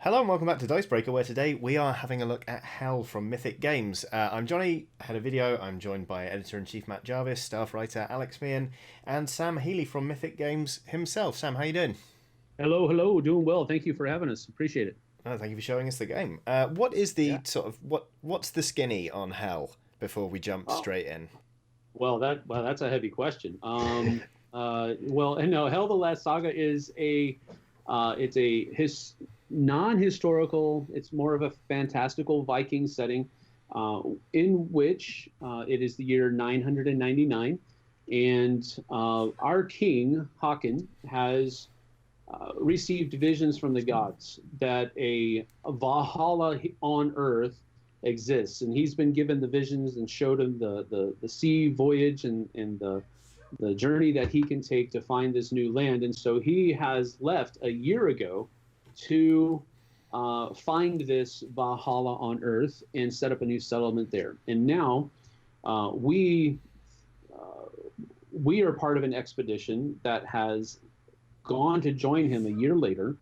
Hello and welcome back to Dicebreaker, where today we are having a look at HEL from Mythic Games. I'm Johnny, head of video. I'm joined by editor-in-chief Matt Jarvis, staff writer Alex Meehan, and Sam Healey from Mythic Games himself. Sam, how you doing? Hello, hello. Doing well. Thank you for having us. Appreciate it. Oh, thank you for showing us the game. What is the Yeah. what's the skinny on HEL before we jump Oh, straight in? that's a heavy question. And no, Hell the Last Saga is it's a non-historical. It's more of a fantastical Viking setting, in which it is the year 999, and our king Haakon has received visions from the gods that a Valhalla on Earth exists, and he's been given the visions and showed him the sea voyage and the journey that he can take to find this new land. And so he has left a year ago to find this Valhalla on Earth and set up a new settlement there. And now we are part of an expedition that has gone to join him a year later,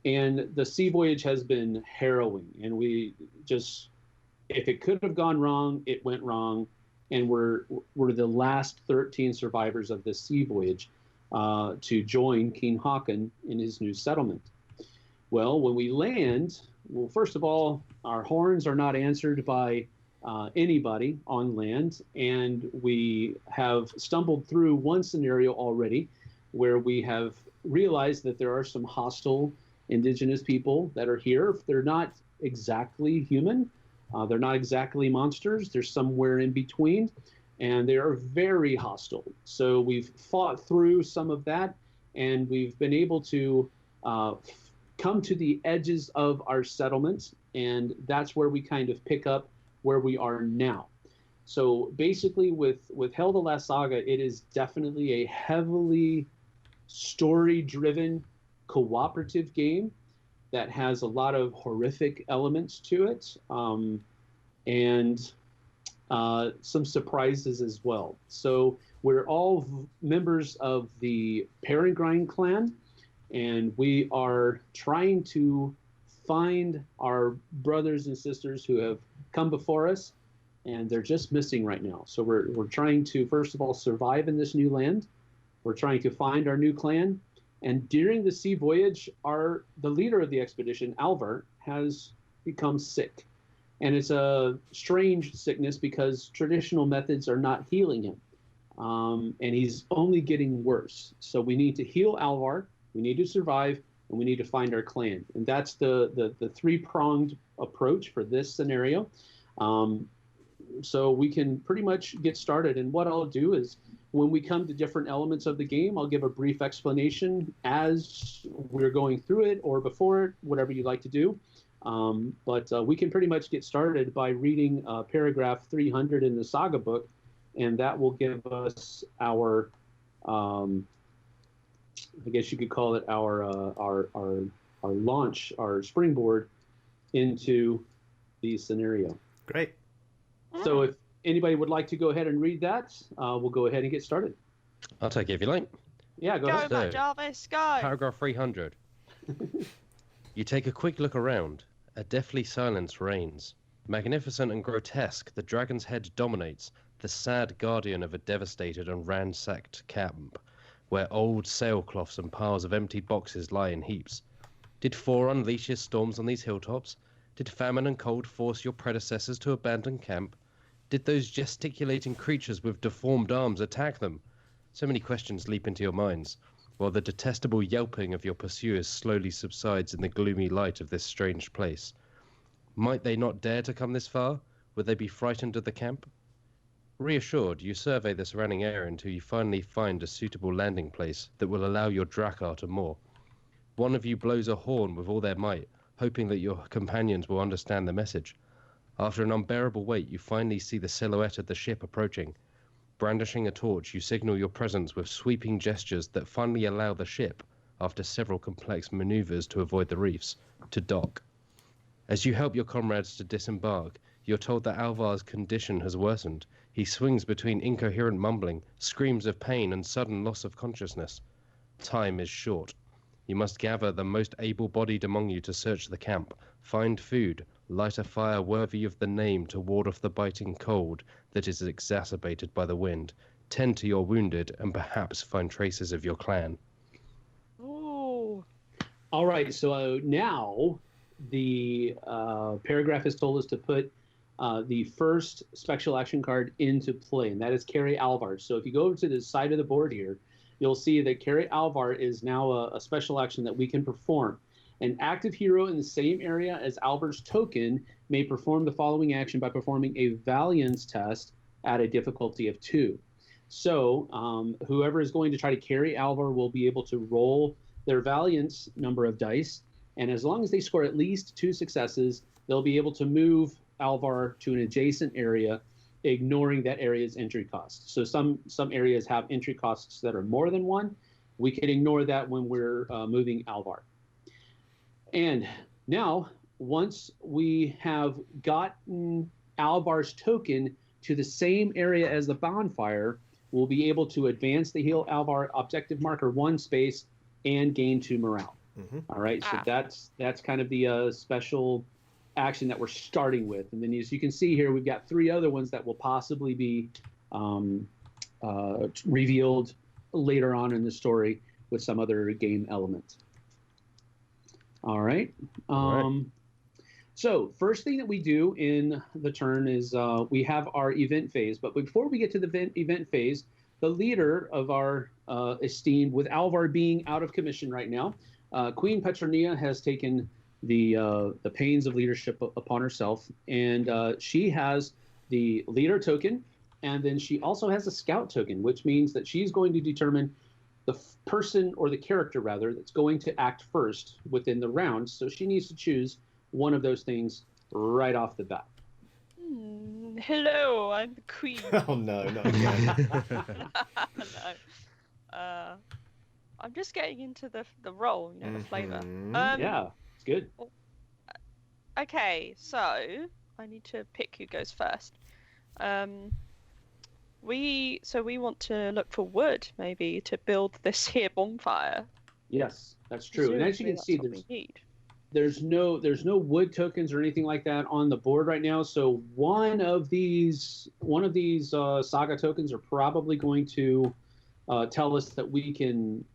and the sea voyage has been harrowing. And we just, if it could have gone wrong, it went wrong, and we're the last 13 survivors of this sea voyage to join King Haakon in his new settlement. Well, when we land, well, first of all, our horns are not answered by anybody on land, and we have stumbled through one scenario already where we have realized that there are some hostile indigenous people that are here. They're not exactly human. They're not exactly monsters. They're somewhere in between, and they are very hostile. So we've fought through some of that, and we've been able to come to the edges of our settlement, and that's where we kind of pick up where we are now. So basically, with Hell the Last Saga, it is definitely a heavily story-driven cooperative game that has a lot of horrific elements to it, and some surprises as well. So we're all members of the Peregrine clan, and we are trying to find our brothers and sisters who have come before us, and they're just missing right now. So we're trying to, first of all, survive in this new land. We're trying to find our new clan. And during the sea voyage, the leader of the expedition, Alvar, has become sick. And it's a strange sickness because traditional methods are not healing him. And he's only getting worse. So we need to heal Alvar, we need to survive, and we need to find our clan. And that's the three-pronged approach for this scenario. So we can pretty much get started. And what I'll do is, when we come to different elements of the game, I'll give a brief explanation as we're going through it or before it, whatever you'd like to do. But we can pretty much get started by reading paragraph 300 in the Saga book, and that will give us our, I guess you could call it our launch, our springboard into the scenario. Great. So if anybody would like to go ahead and read that, we'll go ahead and get started. I'll take it if you like. Yeah, go Go, ahead. Matt Jarvis, go! Paragraph 300. You take a quick look around. A deathly silence reigns. Magnificent and grotesque, the dragon's head dominates, the sad guardian of a devastated and ransacked camp, where old sailcloths and piles of empty boxes lie in heaps. Did Thor unleash his storms on these hilltops? Did famine and cold force your predecessors to abandon camp? Did those gesticulating creatures with deformed arms attack them? So many questions leap into your minds, while the detestable yelping of your pursuers slowly subsides in the gloomy light of this strange place. Might they not dare to come this far? Would they be frightened of the camp? Reassured, you survey the surrounding area until you finally find a suitable landing place that will allow your Drakkar to moor. One of you blows a horn with all their might, hoping that your companions will understand the message. After an unbearable wait, you finally see the silhouette of the ship approaching. Brandishing a torch, you signal your presence with sweeping gestures that finally allow the ship, after several complex maneuvers to avoid the reefs, to dock. As you help your comrades to disembark, you're told that Alvar's condition has worsened. He swings between incoherent mumbling, screams of pain, and sudden loss of consciousness. Time is short. You must gather the most able-bodied among you to search the camp, find food, light a fire worthy of the name to ward off the biting cold that is exacerbated by the wind, tend to your wounded, and perhaps find traces of your clan. Ooh. All right, so now the paragraph has told us to put the first special action card into play, and that is Carry Alvar. So if you go over to the side of the board here, you'll see that Carry Alvar is now a special action that we can perform. An active hero in the same area as Alvar's token may perform the following action by performing a Valiance test at a difficulty of 2. So whoever is going to try to carry Alvar will be able to roll their Valiance number of dice, and as long as they score at least 2 successes, they'll be able to move Alvar to an adjacent area, ignoring that area's entry cost. So some areas have entry costs that are more than 1. We can ignore that when we're moving Alvar. And now, once we have gotten Alvar's token to the same area as the bonfire, we'll be able to advance the Heal Alvar objective marker 1 space and gain 2 morale. Mm-hmm. All right, so that's kind of the special action that we're starting with. And then as you can see here, we've got 3 other ones that will possibly be revealed later on in the story with some other game element. All right. So first thing that we do in the turn is we have our event phase. But before we get to the event phase, the leader of our esteemed, with Alvar being out of commission right now, Queen Petronia has taken the pains of leadership upon herself, and she has the leader token, and then she also has a scout token, which means that she's going to determine the person, or the character rather, that's going to act first within the round. So she needs to choose one of those things right off the bat. Hello, I'm the queen. Oh no, not again. No. I'm just getting into the role, you know, the flavor. Yeah, it's good. Okay, so I need to pick who goes first. We want to look for wood, maybe, to build this here bonfire. Yes, that's true. And as you can see, there's no wood tokens or anything like that on the board right now. So one of these saga tokens are probably going to tell us that we can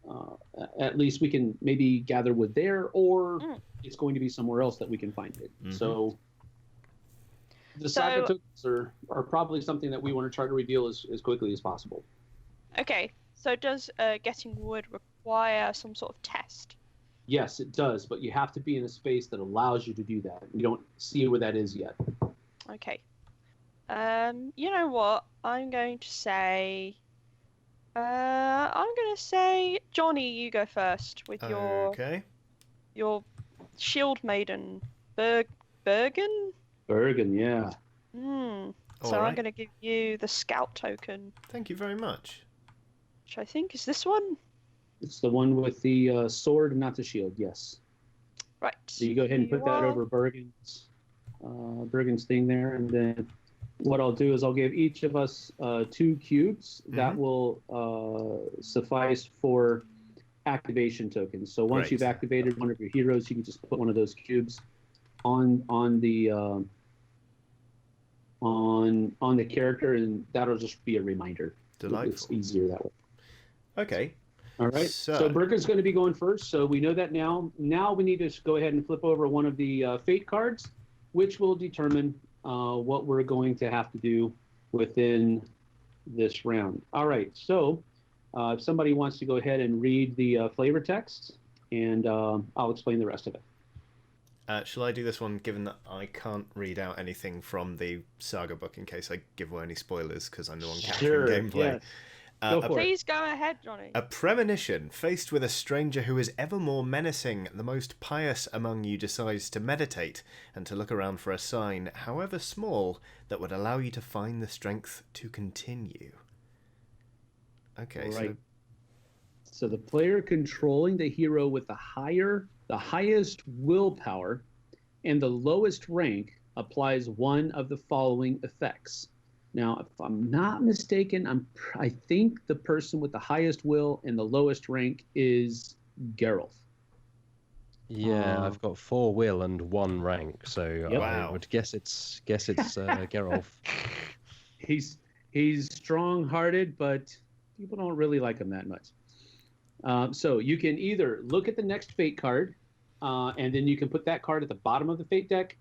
at least we can maybe gather wood there, or it's going to be somewhere else that we can find it. Mm-hmm. So the saga tokens are probably something that we want to try to reveal as quickly as possible. Okay, so does getting wood require some sort of test? Yes, it does, but you have to be in a space that allows you to do that. You don't see where that is yet. Okay. You know what? I'm going to say, Johnny, you go first with your shield maiden, Bergen. Bergen, yeah. So I'm going to give you the scout token. Thank you very much. Which I think is this one. It's the one with the sword, not the shield. Yes. Right. So you go ahead and put that over Bergen's thing there, and then what I'll do is I'll give each of us 2 cubes that will suffice for activation tokens. So once you've activated one of your heroes, you can just put one of those cubes on the character, and that'll just be a reminder. Delightful. It's easier that way. Okay. All right. So Bergen's going to be going first. So we know that now. Now we need to go ahead and flip over one of the fate cards, which will determine what we're going to have to do within this round. All right. So if somebody wants to go ahead and read the flavor text, and I'll explain the rest of it. Shall I do this one, given that I can't read out anything from the Saga book in case I give away any spoilers, because I'm the one capturing gameplay? Yes. Please go ahead, Johnny. A premonition. Faced with a stranger who is ever more menacing, the most pious among you decides to meditate and to look around for a sign, however small, that would allow you to find the strength to continue. Okay, right. So the player controlling the hero with the highest willpower and the lowest rank applies one of the following effects. Now, if I'm not mistaken, I think the person with the highest will and the lowest rank is Geralt. Yeah, I've got 4 will and 1 rank, so Yep. I Wow. would guess it's Geralt. He's strong-hearted, but people don't really like him that much. So you can either look at the next fate card, and then you can put that card at the bottom of the fate deck,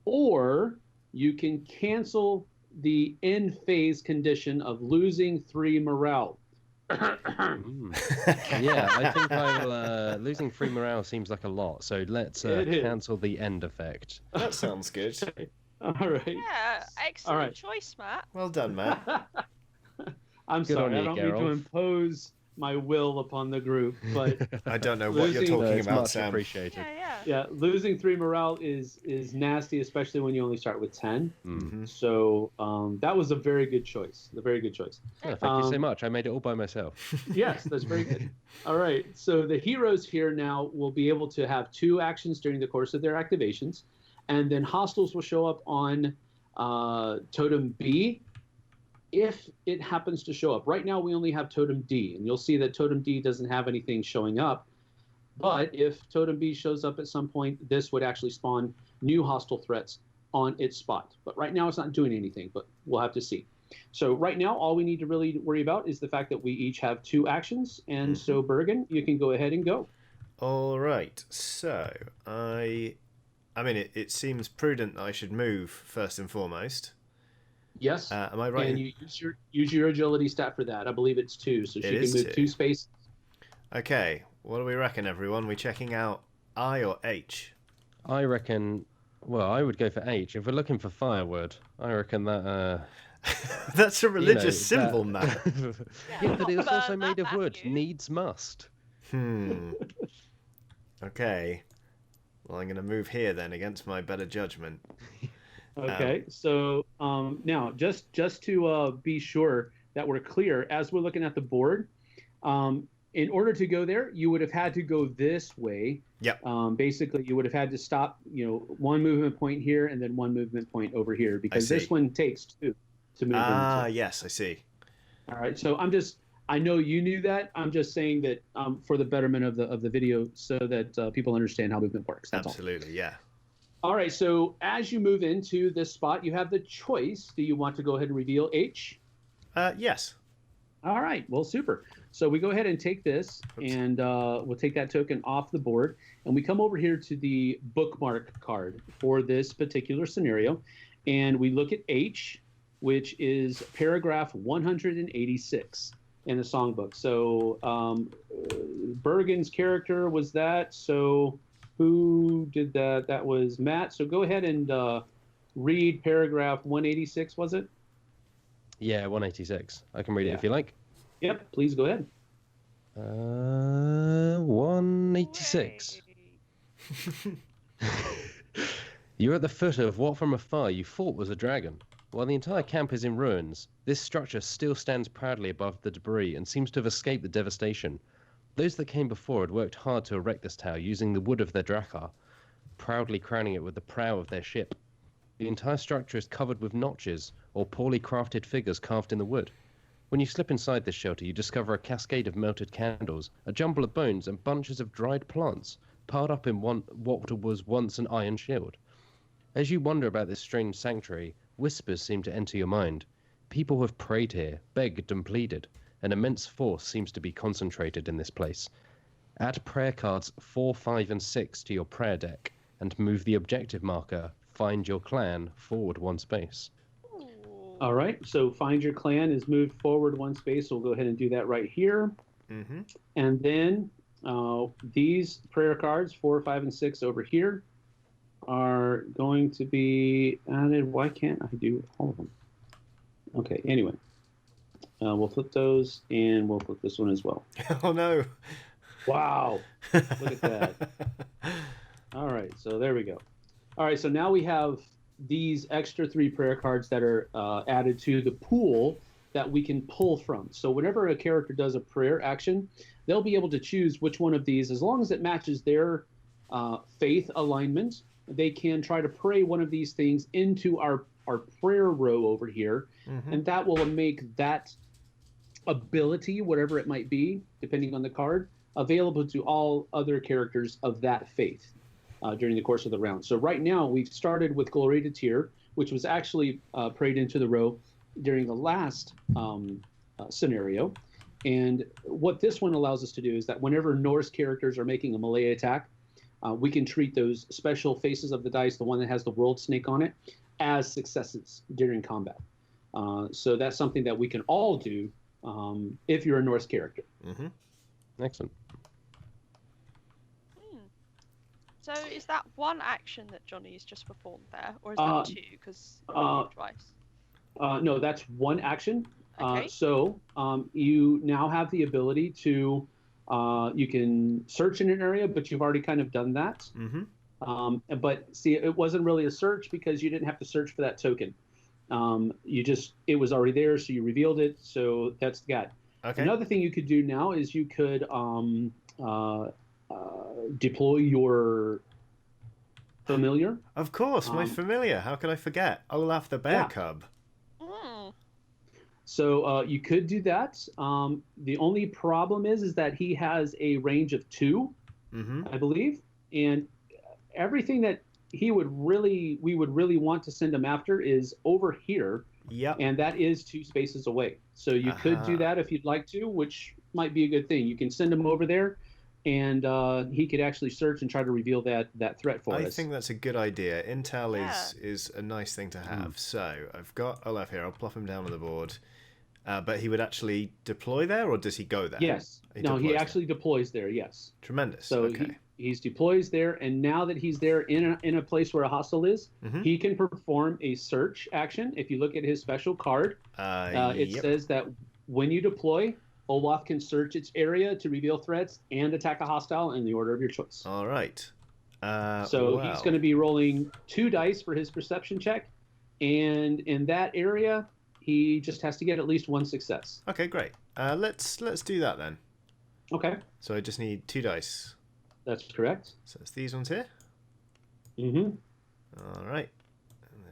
or you can cancel the end phase condition of losing 3 morale. Yeah, I think I will. Losing 3 morale seems like a lot, so let's It is. cancel the end effect. That sounds good. All right. Yeah, excellent right. choice, Matt. Well done, Matt. I'm Good sorry, on I you, don't mean to Geralt. impose my will upon the group, but I don't know what you're Losing- talking It's about, much Sam. appreciated. Yeah. yeah, losing 3 morale is nasty, especially when you only start with 10. Mm. So that was a very good choice. A very good choice. Yeah, thank you so much. I made it all by myself. Yes, that's very good. All right, so the heroes here now will be able to have 2 actions during the course of their activations, and then hostiles will show up on Totem B if it happens to show up. Right now we only have Totem D, and you'll see that Totem D doesn't have anything showing up. But if Totem B shows up at some point, this would actually spawn new hostile threats on its spot. But right now it's not doing anything, but we'll have to see. So right now, all we need to really worry about is the fact that we each have 2 actions. And so, Bergen, you can go ahead and go. All right. So I mean, it seems prudent that I should move first and foremost. Yes. Am I right? And you use your agility stat for that. I believe it's 2, so she It can is move 2. 2 spaces. Okay. What do we reckon, everyone? We checking out I or H? I reckon. Well, I would go for H. If we're looking for firewood, I reckon that. That's a religious that- symbol, Matt. Yeah, but it's Burn also that, made of wood. Matthew. Needs must. Okay. Well, I'm going to move here then against my better judgment. Okay. So now, just to be sure that we're clear, as we're looking at the board, in order to go there, you would have had to go this way. Yep. Basically, you would have had to stop, 1 movement point here and then 1 movement point over here, because see. this one takes 2 to move into. Yes, I see. All right. So I know you knew that. I'm just saying that for the betterment of the video, so that people understand how movement works. That's Absolutely, yeah. all right. So as you move into this spot, you have the choice. Do you want to go ahead and reveal H? Yes. All right. Well, super. So we go ahead and take this, and we'll take that token off the board, and we come over here to the bookmark card for this particular scenario, and we look at H, which is paragraph 186 in the songbook. So Bergen's character was that. So who did that? That was Matt. So go ahead and read paragraph 186, was it? Yeah, 186. I can read it Yeah. if you like. Yep, please go ahead. 186. You're at the foot of what from afar you thought was a dragon. While the entire camp is in ruins, this structure still stands proudly above the debris and seems to have escaped the devastation. Those that came before had worked hard to erect this tower using the wood of their drakkar, proudly crowning it with the prow of their ship. The entire structure is covered with notches or poorly crafted figures carved in the wood. When you slip inside this shelter, you discover a cascade of melted candles, a jumble of bones, and bunches of dried plants piled up in what was once an iron shield. As you wonder about this strange sanctuary, whispers seem to enter your mind. People have prayed here, begged and pleaded. An immense force seems to be concentrated in this place. Add prayer cards 4, 5, and 6 to your prayer deck, and move the objective marker, Find Your Clan, forward 1 space. All right, so Find Your Clan is moved forward 1 space, so we'll go ahead and do that right here. Mm-hmm. And then these prayer cards, 4, 5, and 6 over here, are going to be added. Why can't I do all of them? Okay, anyway. We'll flip those, and we'll flip this one as well. Oh, no. Wow, look at that. All right, so there we go. All right, so now we have these extra 3 prayer cards that are added to the pool that we can pull from. So whenever a character does a prayer action, they'll be able to choose which one of these, as long as it matches their faith alignment, they can try to pray one of these things into our prayer row over here, and that will make that ability, whatever it might be, depending on the card, available to all other characters of that faith during the course of the round. So right now we've started with Glory to Tyr, which was actually prayed into the row during the last scenario. And what this one allows us to do is that whenever Norse characters are making a melee attack, we can treat those special faces of the dice, the one that has the world snake on it, as successes during combat. So that's something that we can all do if you're a Norse character. Mm-hmm. Excellent. So is that one action that Johnny's just performed there, or is that two? Because twice. No, that's one action. Okay. So you now have the ability to, you can search in an area, but you've already kind of done that. Mm-hmm. But see, it wasn't really a search because you didn't have to search for that token. It was already there, so you revealed it. So that's the guy. Okay. Another thing you could do now is you could deploy your familiar. Of course, my familiar. How could I forget? Olaf the bear Yeah. cub. So you could do that. The only problem is that he has a range of 2, I believe, and everything that we would really want to send him after is over here. Yep. And that is 2 spaces away. So you could do that if you'd like to, which might be a good thing. You can send him over there, and he could actually search and try to reveal that threat for us. I think that's a good idea. Intel is a nice thing to have. So I've got Olaf here. I'll plop him down on the board. But he would actually deploy there, or does he go there? Yes. He actually deploys there, yes. Tremendous. So okay. He deploys there, and now that he's there in a place where a hostile is, he can perform a search action. If you look at his special card, it says that when you deploy, Olaf can search its area to reveal threats and attack a hostile in the order of your choice. All right. He's going to be rolling 2 dice for his perception check, and in that area, he just has to get at least 1 success. Okay, great. Let's do that then. Okay. So I just need 2 dice. That's correct. So it's these ones here. Mm-hmm. All right. And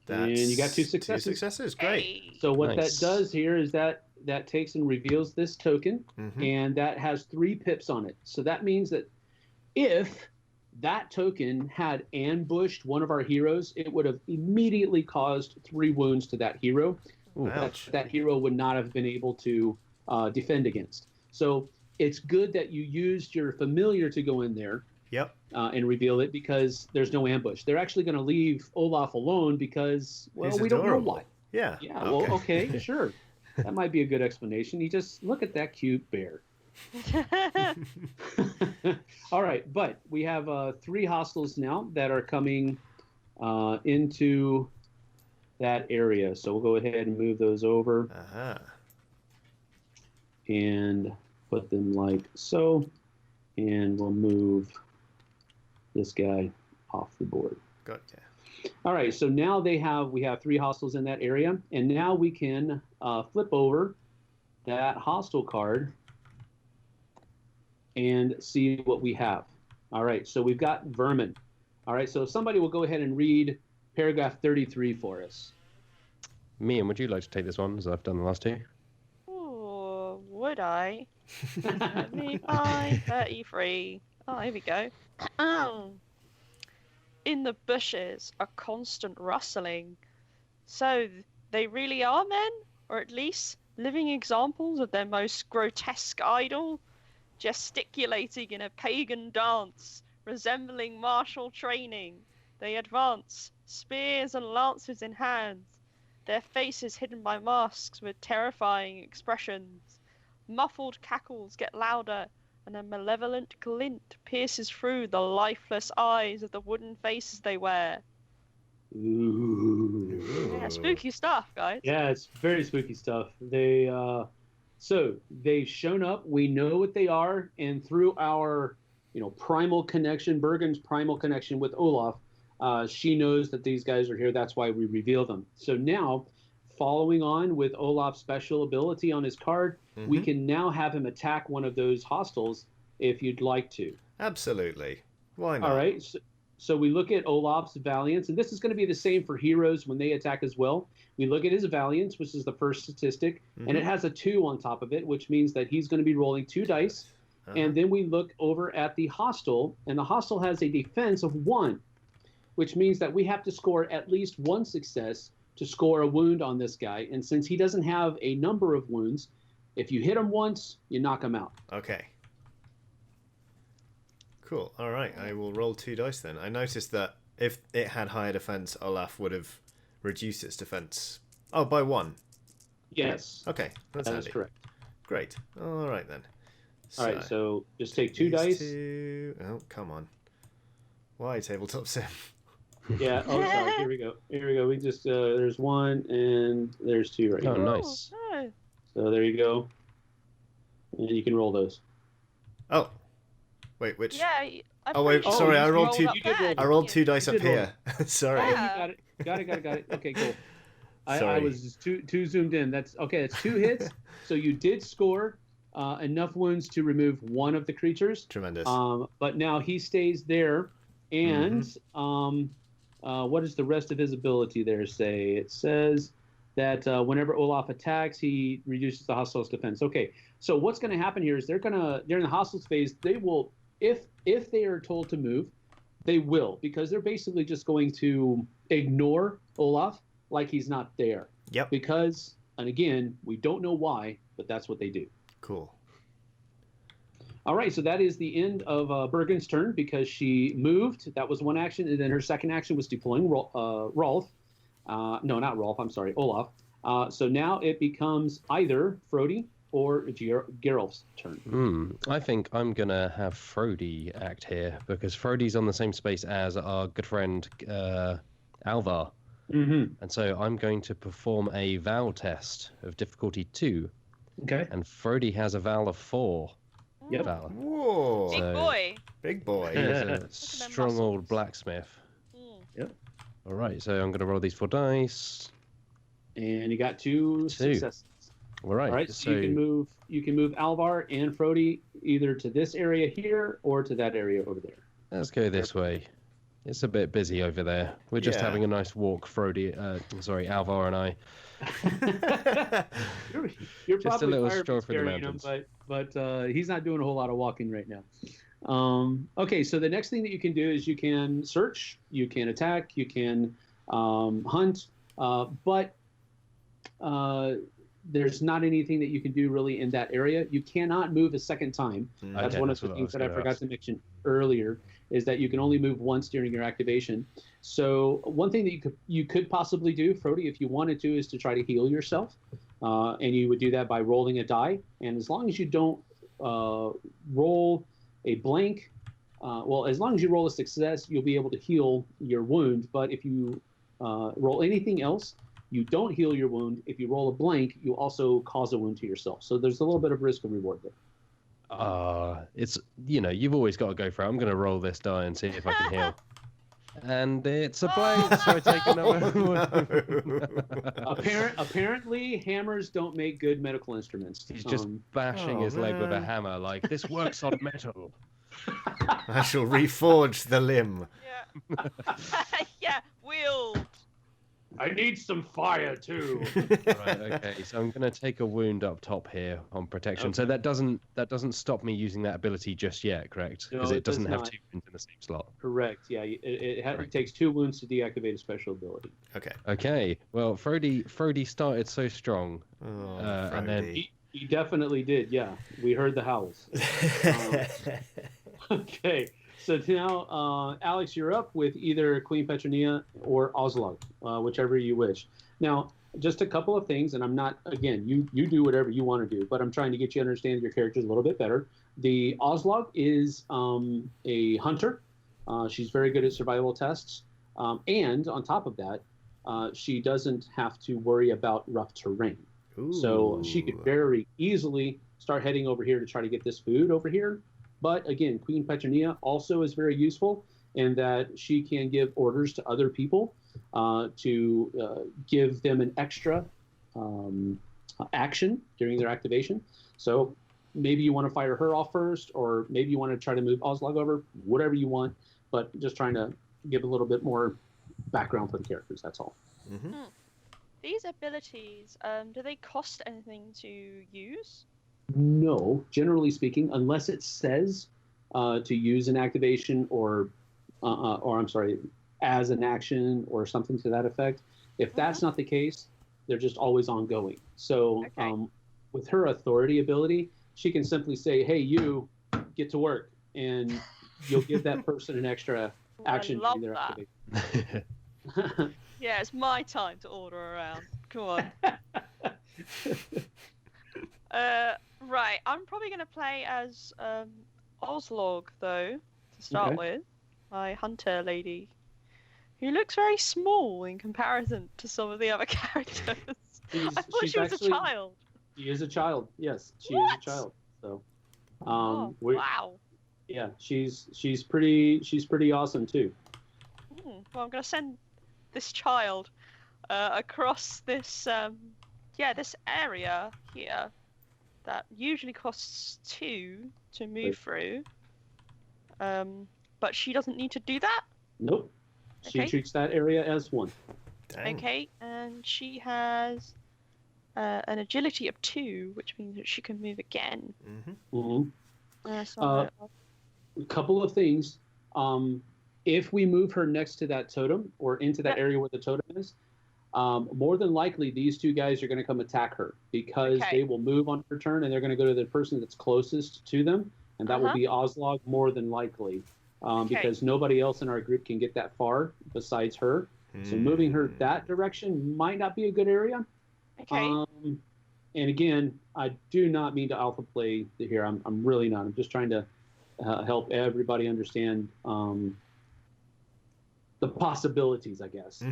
then And you got 2 successes. 2 successes. Great. Hey. So what Nice. that does here is that takes and reveals this token, and that has 3 pips on it. So that means that if that token had ambushed one of our heroes, it would have immediately caused 3 wounds to that hero. Ouch. That hero would not have been able to defend against. So it's good that you used your familiar to go in there Yep. and reveal it, because there's no ambush. They're actually going to leave Olaf alone because, well, He's we don't know adorable. why. Yeah. Yeah, well, okay, sure. That might be a good explanation. You just look at that cute bear. All right, but we have 3 hostiles now that are coming into that area. So we'll go ahead and move those over and put them like so. And we'll move this guy off the board. Gotcha. All right, so now we have 3 hostiles in that area, and now we can flip over that hostile card and see what we have. All right, so we've got vermin. All right, so somebody will go ahead and read paragraph 33 for us. Meehan, would you like to take this one, as I've done the last 2? Ooh, would I? Let me buy 33. Oh, here we go. In the bushes, a constant rustling. So, they really are men? Or at least living examples of their most grotesque idol? Gesticulating in a pagan dance, resembling martial training. They advance, spears and lances in hands, their faces hidden by masks with terrifying expressions. Muffled cackles get louder, and a malevolent glint pierces through the lifeless eyes of the wooden faces they wear. Ooh. Yeah, spooky stuff, guys. Yeah, it's very spooky stuff. So they've shown up. We know what they are, and through our, primal connection, Bergen's primal connection with Olaf, she knows that these guys are here. That's why we reveal them. So now, following on with Olaf's special ability on his card, we can now have him attack one of those hostiles if you'd like to. Absolutely. Why not? All right. So we look at Olaf's valiance, and this is going to be the same for heroes when they attack as well. We look at his valiance, which is the first statistic, and it has a 2 on top of it, which means that he's going to be rolling 2 dice. And then we look over at the hostile, and the hostile has a defense of 1, which means that we have to score at least 1 success to score a wound on this guy. And since he doesn't have a number of wounds, if you hit him once, you knock him out. Okay. Cool. All right. I will roll 2 dice then. I noticed that if it had higher defense, Olaf would have reduced its defense. Oh, by 1. Yes. Okay. That's That handy. is correct. Great. All right then. All right, so just take 2 dice. 2... Oh, come on. Why tabletop sim? Yeah. Oh, sorry. Here we go. Here we go. We just there's 1 and there's 2 right Oh, here. nice. Oh, So there you go. And you can roll those. Oh. Wait, which? yeah. I'm Oh, wait, pretty sorry, sure I you rolled 2 up there, I rolled 2 didn't dice You up did roll. here. Sorry. Oh, you Yeah. got it. Got it. Okay, cool. I Sorry. was just too zoomed in. That's okay. It's 2 hits. So you did score enough wounds to remove 1 of the creatures. Tremendous. But now he stays there. And what does the rest of his ability there say? It says that whenever Olaf attacks, he reduces the hostile's defense. Okay. So what's going to happen here is during the hostiles phase, they will, if they are told to move, they will, because they're basically just going to ignore Olaf like he's not there. Yep. Because, and again, we don't know why, but that's what they do. Cool. All right, so that is the end of Bergen's turn because she moved. That was 1 action, and then her second action was deploying Rolf. No, not Rolf. I'm sorry, Olaf. So now it becomes either Frody or Geralf's turn. I think I'm going to have Frody act here because Frody's on the same space as our good friend Alvar. And so I'm going to perform a Val test of difficulty 2. Okay. And Frody has a Val of 4. Yep. Val. Whoa. Big boy. Big boy. He is them a strong muscles. old blacksmith. Mm. All right, so I'm going to roll these 4 dice. And you got 2 successes. All right. All right, so you can move Alvar and Frody either to this area here or to that area over there. Let's go this way. It's a bit busy over there. We're just Yeah. having a nice walk, Alvar and I. You're Just a probably little tired stroll from through the carrying him, mountains. but he's not doing a whole lot of walking right now. Okay, so the next thing that you can do is you can search, you can attack, you can hunt, but there's not anything that you can do really in that area. You cannot move a second time. That's Okay, one that's of the what I things was that I gonna forgot ask. to mention earlier is that you can only move once during your activation. So one thing that you could possibly do, Frody, if you wanted to, is to try to heal yourself. And you would do that by rolling a die. And as long as you don't roll a blank, as long as you roll a success, you'll be able to heal your wound. But if you roll anything else, you don't heal your wound. If you roll a blank, you also cause a wound to yourself. So there's a little bit of risk and reward there. It's, you've always got to go for it. I'm going to roll this die and see if I can heal. And it's a blank, so I take another one. Apparently, hammers don't make good medical instruments. He's just bashing his leg with a man. hammer like, this works on metal. I shall reforge the limb. Yeah. Yeah. Wield. I need some fire too. Right, okay, so I'm going to take a wound up top here on protection. So Okay. that doesn't stop me using that ability just yet, correct? No, Because it it doesn't does have not. 2 wounds in the same slot. Correct. Yeah, it Correct. takes 2 wounds to deactivate a special ability. Okay. Okay, well, Frody started so strong. Oh, And then- Frody. He definitely did. Yeah, we heard the howls. Okay, so now, Alex, you're up with either Queen Petronia or Oslog, whichever you wish. Now, just a couple of things, and I'm not, again, you do whatever you want to do, but I'm trying to get you to understand your characters a little bit better. The Oslog is a hunter. She's very good at survival tests. And on top of that, she doesn't have to worry about rough terrain. So she could Ooh. very easily start heading over here to try to get this food over here. But again, Queen Petronia also is very useful in that she can give orders to other people to give them an extra action during their activation. So maybe you want to fire her off first, or maybe you want to try to move Oslog over, whatever you want, but just trying to give a little bit more background for the characters. That's all. Mm-hmm. These abilities, do they cost anything to use? No, generally speaking, unless it says to use an activation or I'm sorry, as an action or something to that effect. If that's not the case, they're just always ongoing. So with her authority ability, she can simply say, "Hey, you get to work," and you'll give that person an extra action I love during their that. activation. Yeah, it's my time to order around. Come on. Right, I'm probably going to play as Oslog, though, to start with. My hunter lady, who looks very small in comparison to some of the other characters. I thought she was a child. She is a child, yes. She is a child. So, wow. Yeah, she's pretty awesome, too. Well, I'm going to send this child across this this area here that usually costs 2 to move through, but she doesn't need to do that. Nope, she treats that area as 1. Dang. Okay, and she has an agility of 2, which means that she can move again. A couple of things. If we move her next to that totem or into that area where the totem is, more than likely these 2 guys are going to come attack her because they will move on her turn and they're going to go to the person that's closest to them, and that will be Oslog more than likely, because nobody else in our group can get that far besides her. So moving her that direction might not be a good area. And again, I do not mean to alpha play here. I'm really not. I'm just trying to help everybody understand the possibilities, I guess.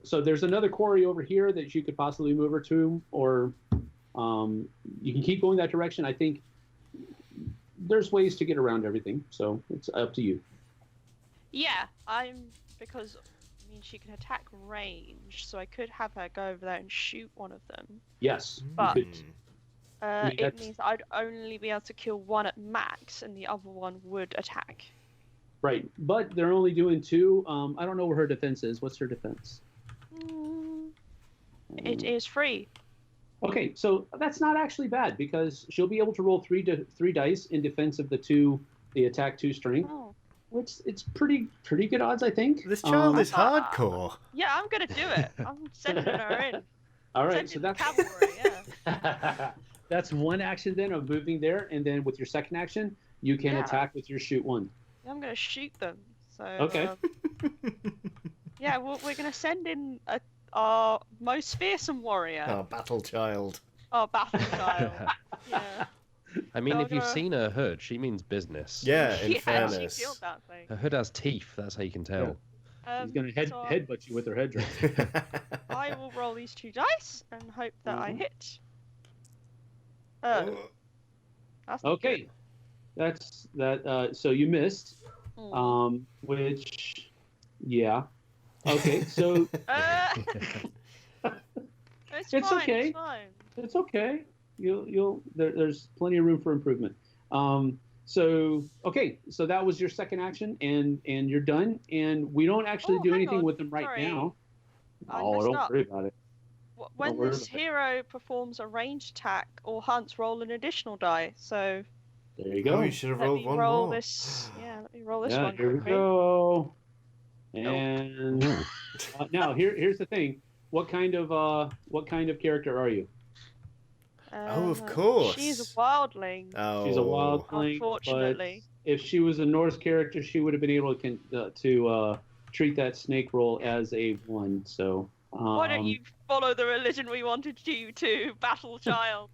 So there's another quarry over here that you could possibly move her to, or you can keep going that direction. I think there's ways to get around everything, so it's up to you. Yeah, because I mean she can attack range, so I could have her go over there and shoot one of them. Yes, but it means I'd only be able to kill one at max, and the other one would attack. Right, but they're only doing 2. I don't know where her defense is. What's her defense? It is 3. Okay, so that's not actually bad because she'll be able to roll 3 dice in defense of the attack 2 strength. Which it's pretty good odds, I think. This child is hardcore. Yeah, I'm gonna do it. I'm sending her in. All right, so that's cavalry. Yeah. That's 1 action then of moving there, and then with your second action, you can attack with your shoot 1. I'm gonna shoot them. So okay. Yeah, we're gonna send in our most fearsome warrior. Oh, battle child. Oh, battle child. Yeah. I mean, if you've seen her hood, she means business. Yeah, in fairness. She killed that thing. Her hood has teeth, that's how you can tell. She's going to headbutt you with her headdress. I will roll these 2 dice and hope that I hit. That's okay. Good. So you missed. Which, yeah. Okay, so... It's fine, okay. It's fine. It's okay. There's plenty of room for improvement. So that was your second action, and you're done. And we don't actually do anything with them now. Don't worry about it. When this hero performs a ranged attack or hunts, roll an additional die. So there you go. Oh, you should have rolled one more. Let me roll this one. Here we go. And now here's the thing. What kind of character are you? Oh, of course. She's a wildling. Oh. She's a wildling. Unfortunately. But if she was a Norse character, she would have been able to treat that snake roll as a 1. So. Why don't you follow the religion we wanted you to, battle child?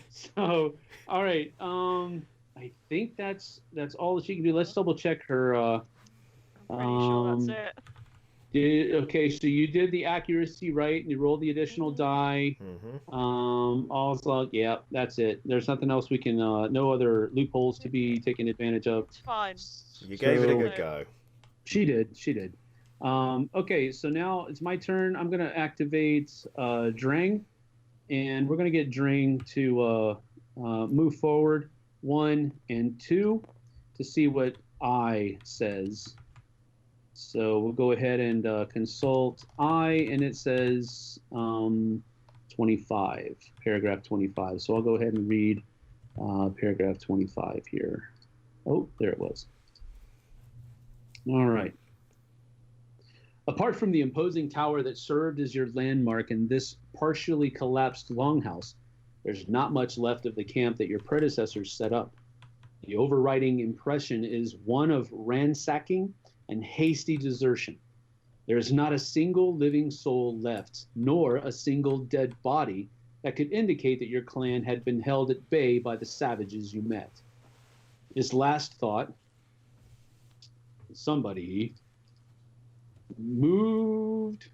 So, all right. I think that's all that she can do. Let's double check her. I'm pretty sure that's it. Okay, so you did the accuracy right, and you rolled the additional die. Also, yeah, that's it. There's nothing else we can. No other loopholes to be taken advantage of. It's fine. You gave it a good go. She did. Okay, so now it's my turn. I'm gonna activate Drang, and we're gonna get Drang to move forward 1 and 2. to see what I says. So we'll go ahead and consult I, and it says 25, paragraph 25. So I'll go ahead and read paragraph 25 here. Oh, there it was. All right. Apart from the imposing tower that served as your landmark in this partially collapsed longhouse, there's not much left of the camp that your predecessors set up. The overriding impression is one of ransacking and hasty desertion. There is not a single living soul left, nor a single dead body that could indicate that your clan had been held at bay by the savages you met. This last thought, somebody moved.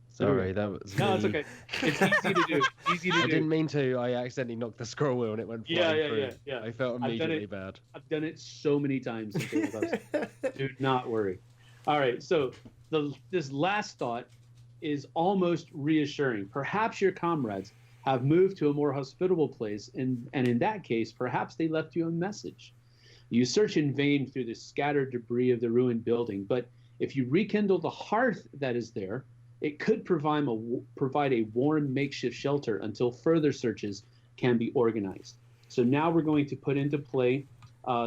Sorry, that was No, me. it's okay. It's easy to do. Easy to I do. didn't mean to. I accidentally knocked the scroll wheel and it went flying through. Yeah. I felt I've done immediately it. bad. I've done it so many times. Do not worry. All right, so this last thought is almost reassuring. Perhaps your comrades have moved to a more hospitable place, and in that case, perhaps they left you a message. You search in vain through the scattered debris of the ruined building, but if you rekindle the hearth that is there, it could provide a warm makeshift shelter until further searches can be organized. So now we're going to put into play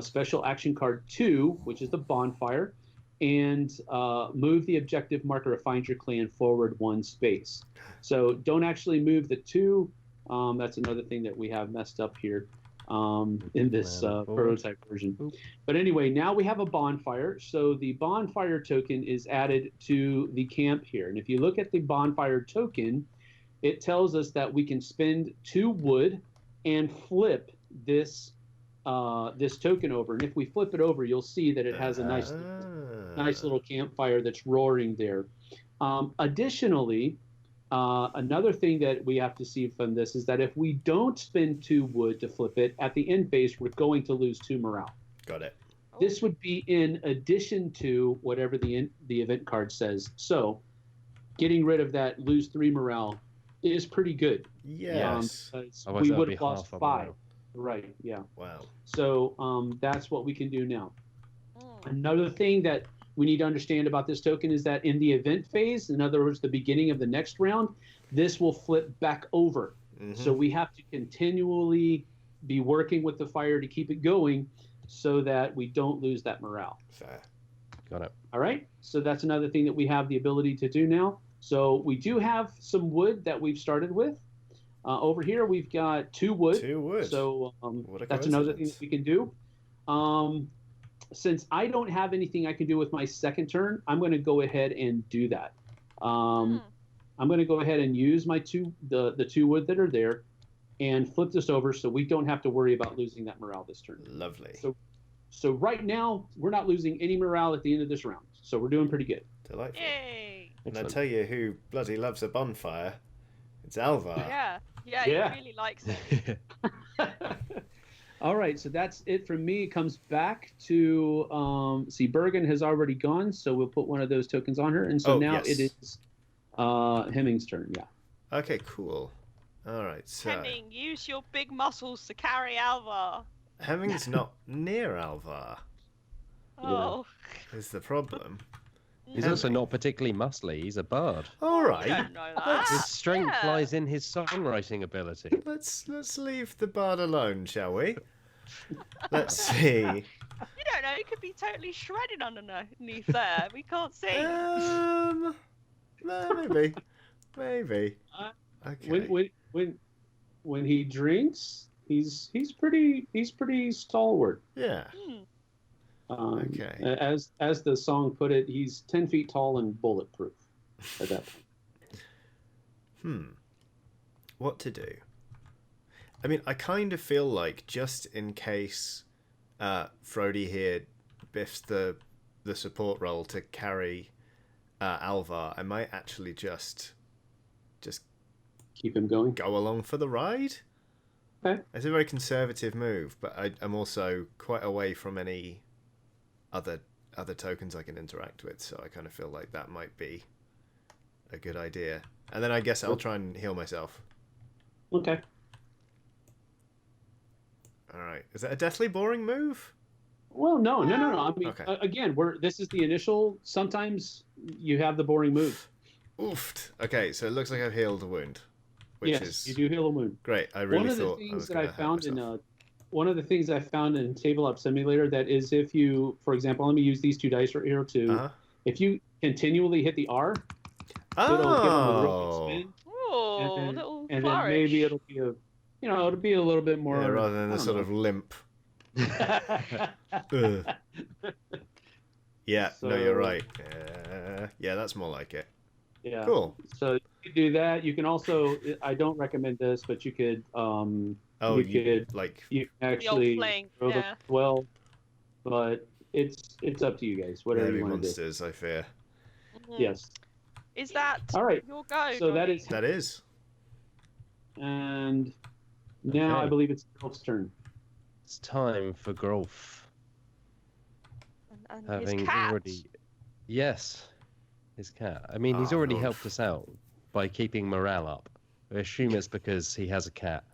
special action card 2, which is the bonfire, and move the objective marker of Find Your Clan forward 1 space. So don't actually move the 2. That's another thing that we have messed up here in this prototype version. Oop. But anyway, now we have a bonfire. So the bonfire token is added to the camp here. And if you look at the bonfire token, it tells us that we can spend 2 wood and flip this this token over. And if we flip it over, you'll see that it has a nice little campfire that's roaring there. Additionally, another thing that we have to see from this is that if we don't spend 2 wood to flip it, at the end phase, we're going to lose 2 morale. Got it. This would be in addition to whatever the event card says. So getting rid of that lose 3 morale is pretty good. Yes. Otherwise We that'd would be have lost half 5. of morale. Right, yeah. Wow. So that's what we can do now. Mm. Another thing that we need to understand about this token is that in the event phase, in other words, the beginning of the next round, this will flip back over. Mhm. So we have to continually be working with the fire to keep it going so that we don't lose that morale. Fair. Got it. All right, so that's another thing that we have the ability to do now. So we do have some wood that we've started with. Over here, we've got 2 wood. 2 wood. So What a that's another thing coincidence. that we can do. Since I don't have anything I can do with my second turn, I'm going to go ahead and do that. I'm going to go ahead and use my the 2 wood that are there and flip this over so we don't have to worry about losing that morale this turn. Lovely. So right now, we're not losing any morale at the end of this round. So we're doing pretty good. Delightful. Yay! And I Excellent. tell you who bloody loves a bonfire. It's Alvar. Yeah, Yeah. he really likes it. All right, so that's it from me. It comes back to see Bergen has already gone, so we'll put one of those tokens on her, and so now yes. it is Hemming's turn. Yeah. Okay, cool. All right, so Hemming, use your big muscles to carry Alvar. Hemming's not near Alvar Oh. is the problem. He's also not particularly muscly. He's a bard. All I right, don't know that. His strength Yeah. lies in his songwriting ability. let's leave the bard alone, shall we? Let's see. You don't know, he could be totally shredded underneath there. We can't see. Maybe. Okay. When he drinks, he's pretty stalwart. Yeah. Hmm. Okay. As the song put it, he's 10 feet tall and bulletproof at that point. What to do? I mean, I kind of feel like just in case Frody here biffs the support role to carry Alvar, I might actually just Keep him going. go along for the ride. Okay. It's a very conservative move, but I'm also quite away from any other tokens I can interact with, so I kind of feel like that might be a good idea. And then I guess I'll try and heal myself. Okay. All right. Is that a deathly boring move? Well, no. I mean, Okay. again, this is the initial. Sometimes you have the boring moves. Oofed. Okay, so it looks like I've healed the wound, which Yes, is you do heal a wound. great. I really One of the thought I things was that going I to hurt found myself. one of the things I found in Tabletop Simulator that is if you, for example, let me use these 2 dice right here to, Uh-huh. if you continually hit the R, it'll give them a real good Oh. spin, Oh, little and then flourish. maybe it'll be it'll be a little bit more. Yeah, rather than I the don't sort know. of limp. Ugh. Yeah, no, you're So, right. Yeah, that's more like it. Yeah. Cool. So you could do that. You can also, I don't recommend this, but you could, Oh, you you could, like you can The old actually fling, throw them yeah. as well, but it's up to you guys, whatever heavy you want to do. monsters, I fear. Mhm. Yes. Is that All right. your go, So that Johnny? is, That is. and now I Okay. believe it's Elf's turn. It's time for growth. And Having his cat. already, yes, his cat. I mean, he's Ah, already Rolf. helped us out by keeping morale up. I assume it's because he has a cat.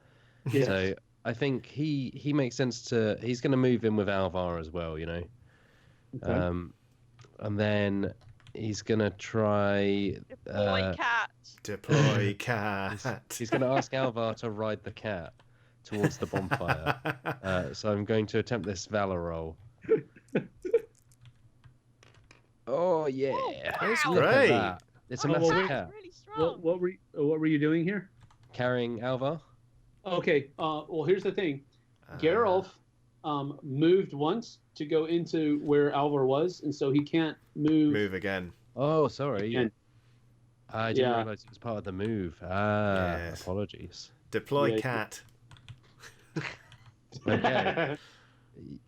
Yes. So I think he makes sense to. He's going to move in with Alvar as well, you know. Okay. And then he's going to try. Boy cat. Deploy cat. He's going to ask Alvar to ride the cat towards the bonfire. So I'm going to attempt this valor roll. Oh yeah! That's Wow. Look at great. that. It's a Oh, well, massive wait. cat. That's really strong. What were you doing here? Carrying Alvar. Okay. Well, here's the thing. Geralf moved once to go into where Alvar was, and so he can't Move again. Oh, sorry. again. I didn't Yeah. realize it was part of the move. Ah, Yes. apologies. Deploy Yeah. cat. Okay.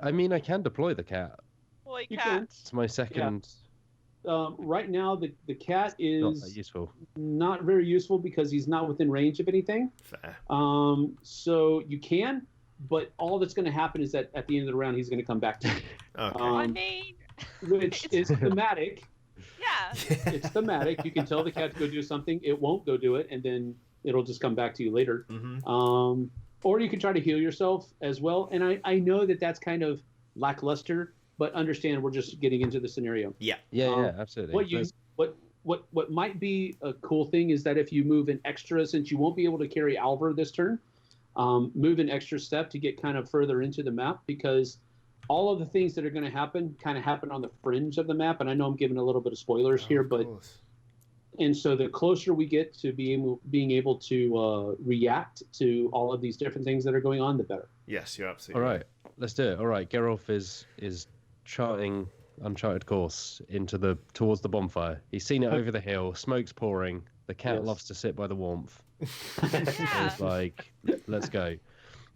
I mean, I can deploy the cat. Boy You cat. can. It's my second. Right now, the cat Not that is useful. not very useful because he's not within range of anything. Fair. So you can, but all that's going to happen is that at the end of the round, he's going to come back to you, Okay. I mean, which is thematic. yeah. It's thematic. You can tell the cat to go do something. It won't go do it, and then it'll just come back to you later. Mm-hmm. Or you can try to heal yourself as well. And I know that that's kind of lackluster, but understand we're just getting into the scenario. Yeah, absolutely. What might be a cool thing is that if you move an extra, since you won't be able to carry Alvar this turn, move an extra step to get kind of further into the map, because all of the things that are going to happen kind of happen on the fringe of the map. And I know I'm giving a little bit of spoilers here, Of but course. and so the closer we get to being able to react to all of these different things that are going on, the better. Yes, you're absolutely All right, let's do it. All right, Geralf is charting uncharted course towards the bonfire. He's seen it over the hill. Smoke's pouring. The cat Yes. loves to sit by the warmth. Yeah. It's like, let's go.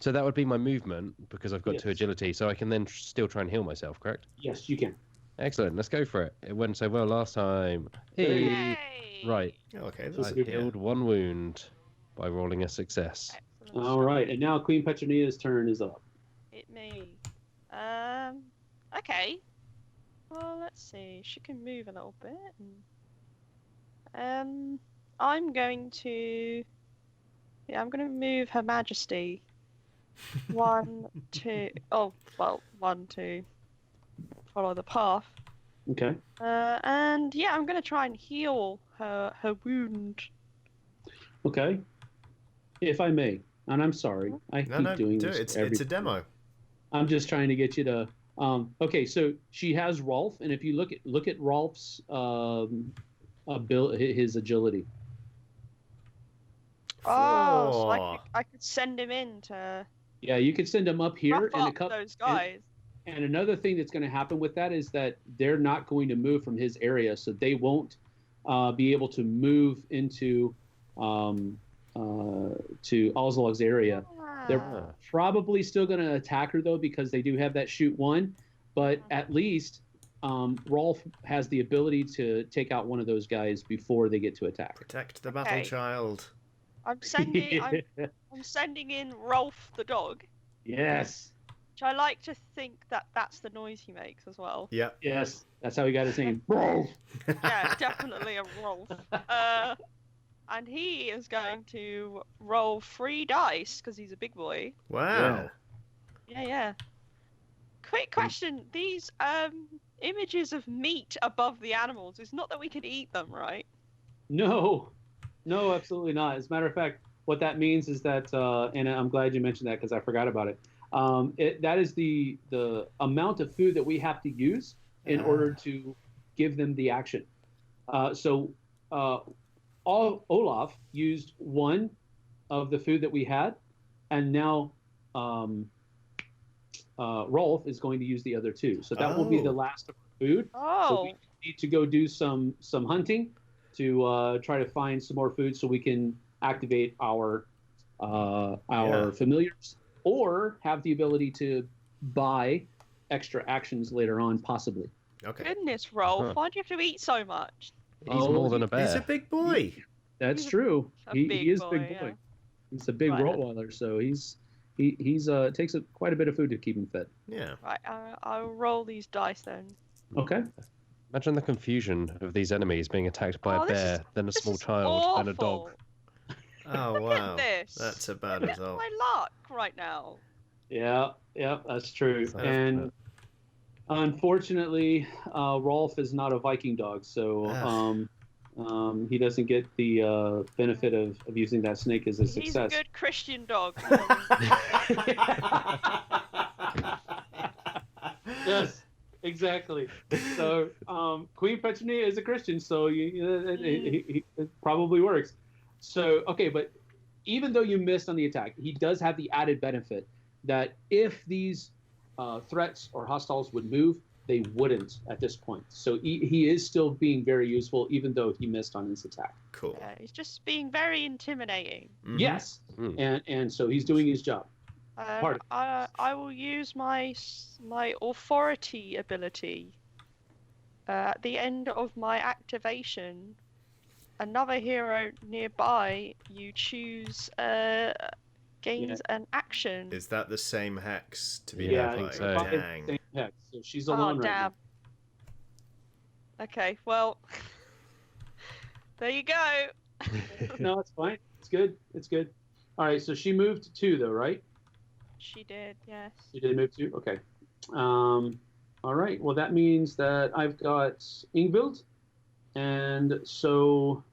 So that would be my movement because I've got 2 Yes. agility. So I can then still try and heal myself. Correct? Yes, you can. Excellent. Let's go for it. It went so well last time. Hey. Yay. Right. Okay, I that's healed 1 wound by rolling a success. Excellent All stuff. right, and now Queen Petronia's turn is up. Hit me. Okay. Well, let's see. She can move a little bit. I'm going to. Yeah, I'm going to move Her Majesty. 1, 2. Oh, well, 1, 2. Follow the path. Okay. And yeah, I'm going to try and heal her wound. Okay. If I may, and I'm sorry, I No, keep no, doing do this. it. every It's a time. demo. I'm just trying to get you to. Okay, so she has Rolf, and if you look at Rolf's his agility. Oh, so Oh. I could send him in to Yeah, you can send him up here, rough and up those guys. And another thing that's going to happen with that is that they're not going to move from his area, so they won't be able to move into to Oslog's area. They're Ah. probably still going to attack her though, because they do have that shoot 1, but at least Rolf has the ability to take out one of those guys before they get to attack. Protect the battle Okay. child. I'm sending in Rolf the dog, Yes, which I like to think that that's the noise he makes as well. Yep. yes, that's how he got his name. Rolf. Yeah, definitely a Rolf. And he is going to roll 3 dice because he's a big boy. Wow. Yeah. Quick question. These images of meat above the animals, it's not that we could eat them, right? No, no, absolutely not. As a matter of fact, what that means is that, and I'm glad you mentioned that because I forgot about it. That is the amount of food that we have to use in order to give them the action. So Olaf used one of the food that we had, and now Rolf is going to use the other two. So that will be the last of our food. Oh. So we need to go do some hunting to try to find some more food so we can activate our familiars, or have the ability to buy extra actions later on, possibly. Okay. Goodness, Rolf, why do you have to eat so much? He's more than a bear. He's a big boy. That's true. He is a big boy. Yeah. He's a big Rottweiler, so he's takes quite a bit of food to keep him fed. Yeah. Right, I'll roll these dice then. Okay. Imagine the confusion of these enemies being attacked by a bear, then a small child, and a dog. Oh, Look wow. at this. That's a bad Look at result. my luck right now. Yeah, that's true. And unfortunately, Rolf is not a Viking dog, so he doesn't get the benefit of using that snake as a success. He's a good Christian dog. Yes, exactly. So Queen Petunia is a Christian, so it probably works. So, okay, but even though you missed on the attack, he does have the added benefit that if these threats or hostiles would move, they wouldn't at this point. So he is still being very useful, even though he missed on his attack. Cool. Yeah, he's just being very intimidating. Mm-hmm. Yes, and so he's doing his job. I will use my authority ability. At the end of my activation, another hero nearby, you choose gains an action. Is that the same hex to be Yeah, had by? so. Dang. Same hex. So she's alone right now. Okay, well, there you go. No, it's fine. It's good. It's good. All right, so she moved 2, though, right? She did, yes. You did move 2? Okay. All right. Well, that means that I've got Ingvild. And so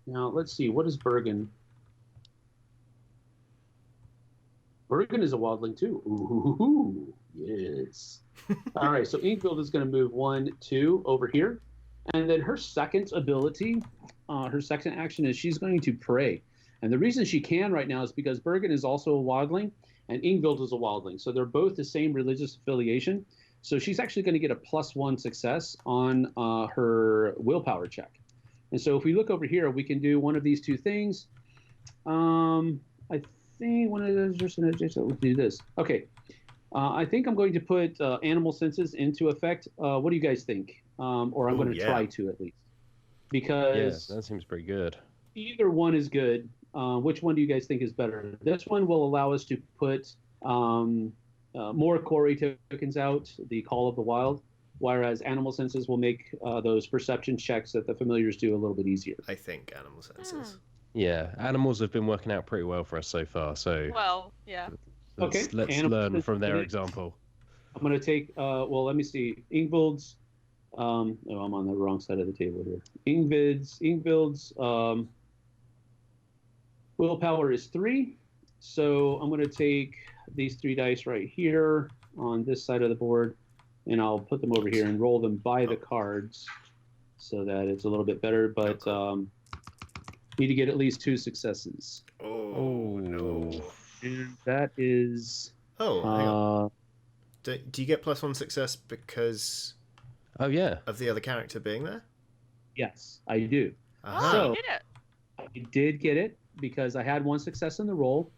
now let's see. What is Bergen? Bergen is a wildling, too. Ooh, yes. All right. So Ingvild is going to move 1, 2 over here. And then her second ability, her second action is she's going to pray. And the reason she can right now is because Bergen is also a wildling and Ingvild is a wildling. So they're both the same religious affiliation. So she's actually going to get a +1 success on her willpower check. And so if we look over here, we can do one of these two things. I think one of those just let's do this. Okay. I think I'm going to put animal senses into effect. What do you guys think? Or I'm going to try to at least. Because that seems pretty good. Either one is good. Which one do you guys think is better? This one will allow us to put more quarry tokens out, the Call of the Wild, whereas animal senses will make those perception checks that the familiars do a little bit easier. I think animal senses. Yeah, animals have been working out pretty well for us so far. So well, yeah. let's learn from their example. I'm going to take. Well, let me see. Ingvild's. Oh, I'm on the wrong side of the table here. Ingvild's willpower is 3. So I'm going to take these 3 dice right here on this side of the board, and I'll put them over here and roll them by the cards so that it's a little bit better. But need to get at least 2 successes. Oh, no. And that is. Oh, hang on. Do you get +1 success because of the other character being there? Yes, I do. Uh-huh. So, you did it. I did get it because I had 1 success in the roll,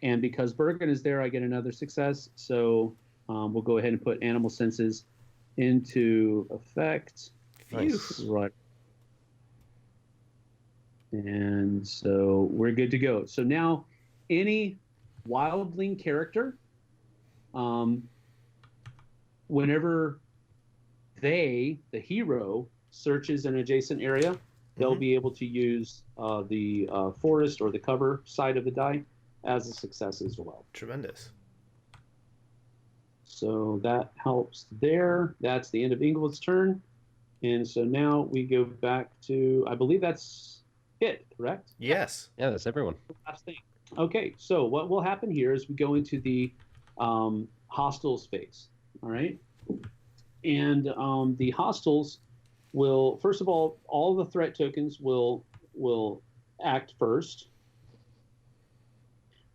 and because Bergen is there, I get another success. So we'll go ahead and put animal senses into effect. Nice. Right. And so we're good to go. So now any wildling character, whenever the hero, searches an adjacent area, they'll be able to use the forest or the cover side of the die as a success as well. Tremendous. So that helps there. That's the end of Ingvild's turn. And so now we go back to, I believe that's it, correct? Yes. Yeah, that's everyone. Last thing. Okay, so what will happen here is we go into the hostiles phase, all right? And the hostiles will, first of all the threat tokens will act first.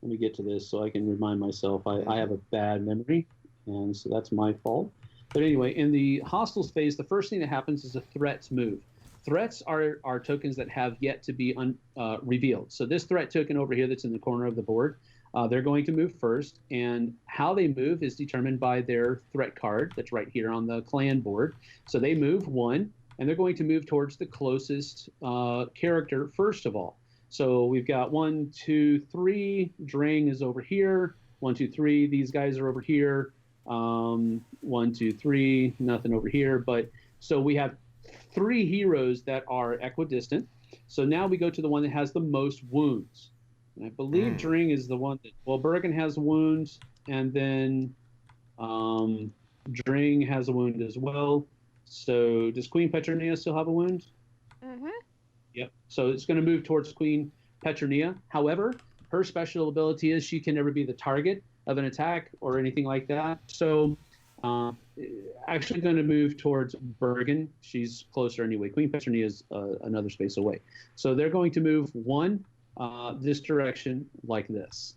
Let me get to this so I can remind myself. I have a bad memory, and so that's my fault. But anyway, in the hostiles phase, the first thing that happens is a threats move. Threats are tokens that have yet to be revealed. So this threat token over here that's in the corner of the board, they're going to move first, and how they move is determined by their threat card that's right here on the clan board. So they move 1, and they're going to move towards the closest character first of all. So we've got 1, 2, 3. Drang is over here. 1, 2, 3. These guys are over here. 1, 2, 3. Nothing over here. But so we have 3 heroes that are equidistant. So now we go to the one that has the most wounds. And I believe Drang is the one that, well, Bergen has wounds, and then Drang has a wound as well. So does Queen Petronia still have a wound? Mm-hmm. Yep. So it's going to move towards Queen Petronia. However, her special ability is she can never be the target of an attack or anything like that. So actually going to move towards Bergen. She's closer anyway. Queen Petronia is another space away. So they're going to move 1 this direction like this.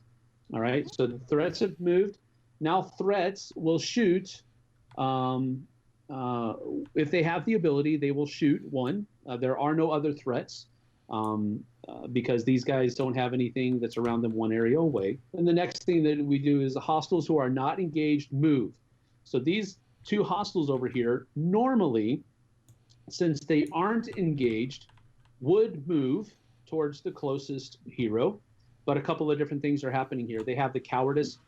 All right. So the threats have moved. Now threats will shoot. If they have the ability, they will shoot 1. There are no other threats because these guys don't have anything that's around them 1 area away. And the next thing that we do is the hostiles who are not engaged move. So these 2 hostiles over here, normally, since they aren't engaged, would move towards the closest hero. But a couple of different things are happening here. They have the cowardice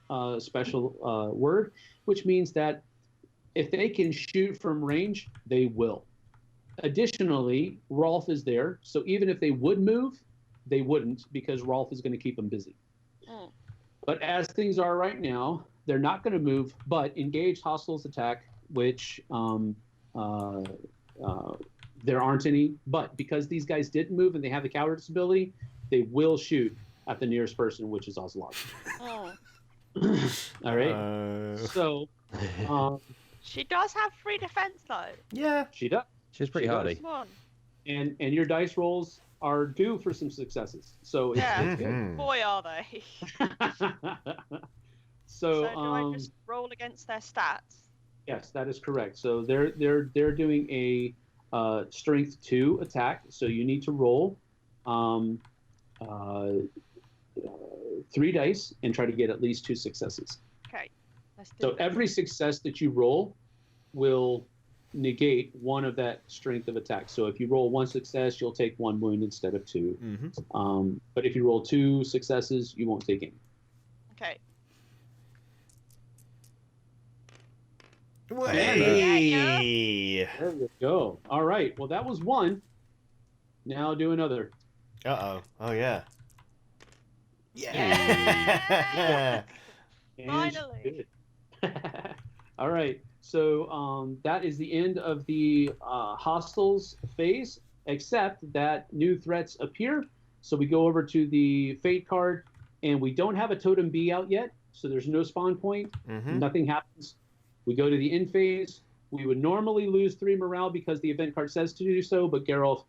special word, which means that if they can shoot from range, they will. Additionally, Rolf is there, so even if they would move, they wouldn't because Rolf is going to keep them busy. Mm. But as things are right now, they're not going to move, but engaged hostiles attack, which there aren't any. But because these guys didn't move and they have the cowardice ability, they will shoot at the nearest person, which is Ocelot. Oh. All right. So She does have 3 defense though. Yeah. she does. She's pretty She hardy. Come on. And your dice rolls are due for some successes. So it's, Yeah. it's good. Boy, are they. So, So do I just roll against their stats? yes, that is correct. So they're doing a strength 2 attack. So you need to roll 3 dice and try to get at least 2 successes. Okay. Let's do So this. every success that you roll will negate 1 of that strength of attack. So if you roll 1 success, you'll take 1 wound instead of 2. Mm-hmm. But if you roll 2 successes, you won't take any. Okay. Way. There we go. All right. Well, that was 1. Now do another. Uh-oh. Oh, yeah. Yeah. And Finally. All right. So that is the end of the hostiles phase, except that new threats appear. So we go over to the fate card, and we don't have a totem B out yet, so there's no spawn point. Mm-hmm. Nothing happens. We go to the end phase. We would normally lose 3 morale because the event card says to do so, but Geralt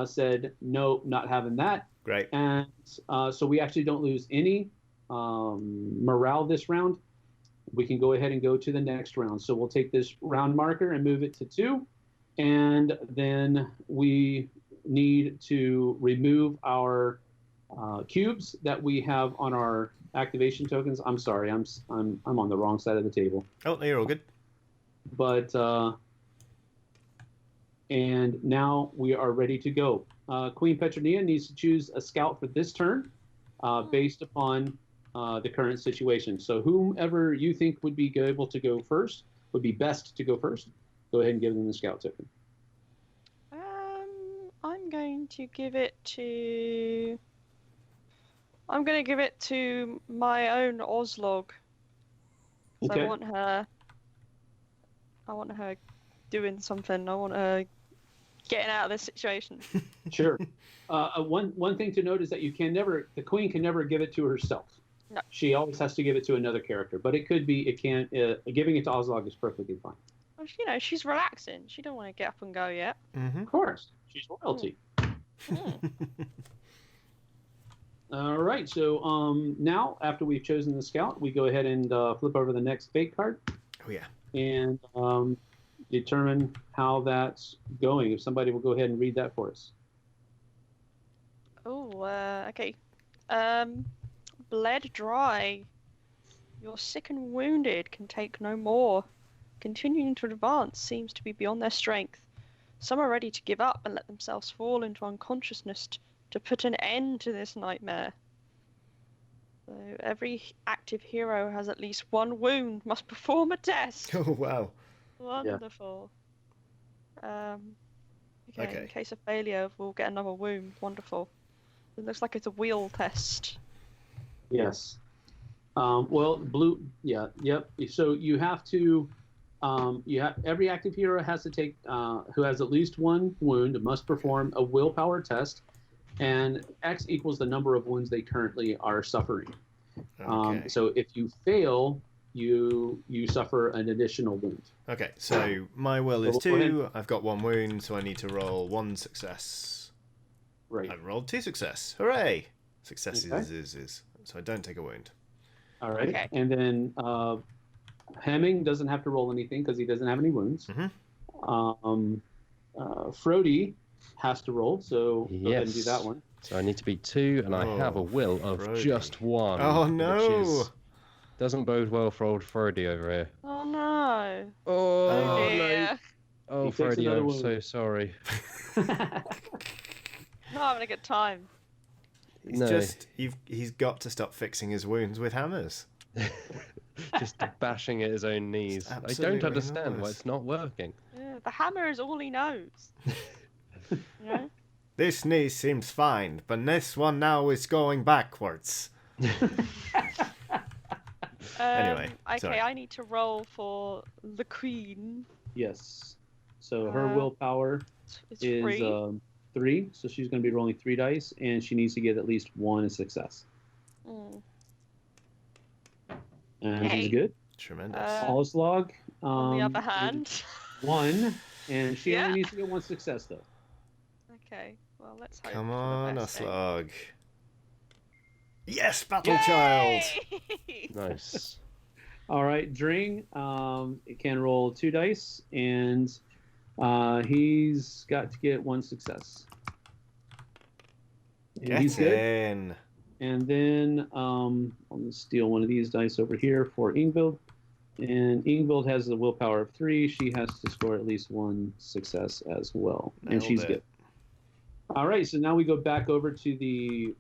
said, no, not having that. Great. And so we actually don't lose any morale this round. We can go ahead and go to the next round. So we'll take this round marker and move it to 2. And then we need to remove our cubes that we have on our activation tokens. I'm sorry, I'm on the wrong side of the table. Oh, no, you're all good. But and now we are ready to go. Queen Petronia needs to choose a scout for this turn based upon the current situation. So whomever you think would be able to go first, would be best to go first, go ahead and give them the scout token. I'm going to give it to... I'm going to give it to my own Oslog. So Okay. I want her I want her doing something. I want her getting out of this situation. Sure. One thing to note is that the queen can never give it to herself. No. She always has to give it to another character. But giving it to Ozlog is perfectly fine. Well, you know, she's relaxing. She don't want to get up and go yet. Mm-hmm. Of course, she's royalty. All right. So now, after we've chosen the scout, we go ahead and flip over the next fate card. Oh yeah. And determine how that's going. If somebody will go ahead and read that for us. Oh, okay. Bled dry. You're sick and wounded, can take no more. Continuing to advance seems to be beyond their strength. Some are ready to give up and let themselves fall into unconsciousness to put an end to this nightmare. So every active hero has at least one wound, must perform a test. Oh wow. Wonderful. Okay. In case of failure, we'll get another wound. Wonderful. It looks like it's a wheel test. Yes. Well, blue. Yeah. Yep. So you have to. Every active hero has to take who has at least one wound must perform a willpower test, and X equals the number of wounds they currently are suffering. Okay. So if you fail, you suffer an additional wound. Okay, so my will is Go ahead. 2. I've got 1 wound, so I need to roll 1 success. Right. I've rolled 2 success. Hooray! Success Okay. is. So I don't take a wound. All right. Okay. And then Hemming doesn't have to roll anything because he doesn't have any wounds. Mm-hmm. Frody has to roll, so go ahead and do Yes. that one. So I need to beat 2, and I have a will of Frody. just 1. Oh, no. Which doesn't bode well for old Frody over here. Oh no. Oh, no. Dear. Oh, He takes Frody, another I'm wound. so sorry. Not having a good time. He's got to stop fixing his wounds with hammers. Just bashing at his own knees. I absolutely don't understand why enormous. it's not working. Yeah, the hammer is all he knows. You know? This knee seems fine, but this one now is going backwards. Anyway, Okay, sorry. I need to roll for the queen. Yes. So her Uh, willpower It's is free. 3, so she's going to be rolling 3 dice, and she needs to get at least 1 success. Mm. And Hey. she's good. Tremendous. Oslog. On the other hand. 1, and she Yeah. only needs to get 1 success, though. Okay, well, let's hope Come for the on, best then. Oslog. Yes, Battle Child! Yay! Nice. All right, Dring it can roll 2 dice, and he's got to get 1 success. And Get he's good. in. And then I'm going to steal one of these dice over here for Ingvild. And Ingvild has a willpower of 3. She has to score at least 1 success as well. And Nailed she's it. good. All right, so now we go back over to the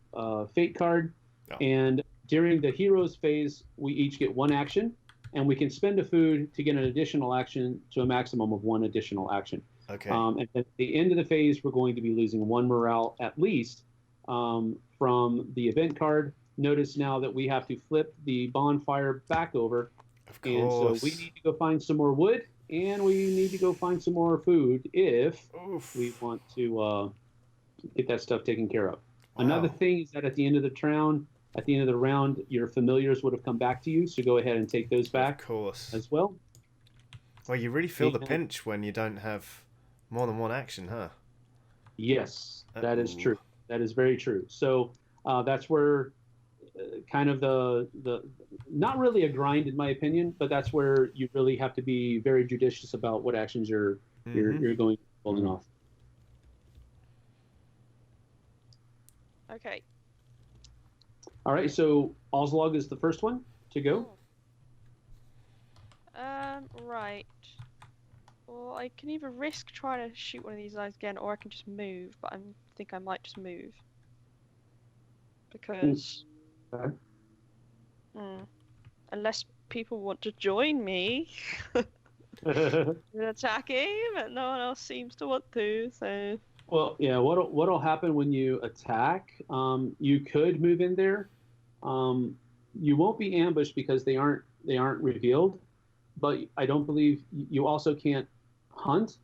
Fate card. Oh. And during the Heroes phase, we each get 1 action. And we can spend a food to get an additional action to a maximum of 1 additional action. Okay. And at the end of the phase, we're going to be losing 1 morale at least from the event card. Notice now that we have to flip the bonfire back over. Of And so course. we need to go find some more wood, and we need to go find some more food if Oof. we want to get that stuff taken care of. Wow. Another thing is that at the end of the round, your familiars would have come back to you, so go ahead and take those Of back course. as well. Well, you really feel the Yeah. pinch when you don't have more than 1 action, huh? Yes, that is Uh-oh. true. That is very true. So that's where kind of the not really a grind in my opinion, but that's where you really have to be very judicious about what actions you're going pulling off. Okay. All right, so Oslog is the first one to go. Right. Well, I can either risk trying to shoot one of these guys again, or I can just move, but I think I might just move. Because... Okay. Unless people want to join me in attacking, but no one else seems to want to, so... Well, yeah. What'll happen when you attack? You could move in there. You won't be ambushed because they aren't revealed. but I don't believe you also can't hunt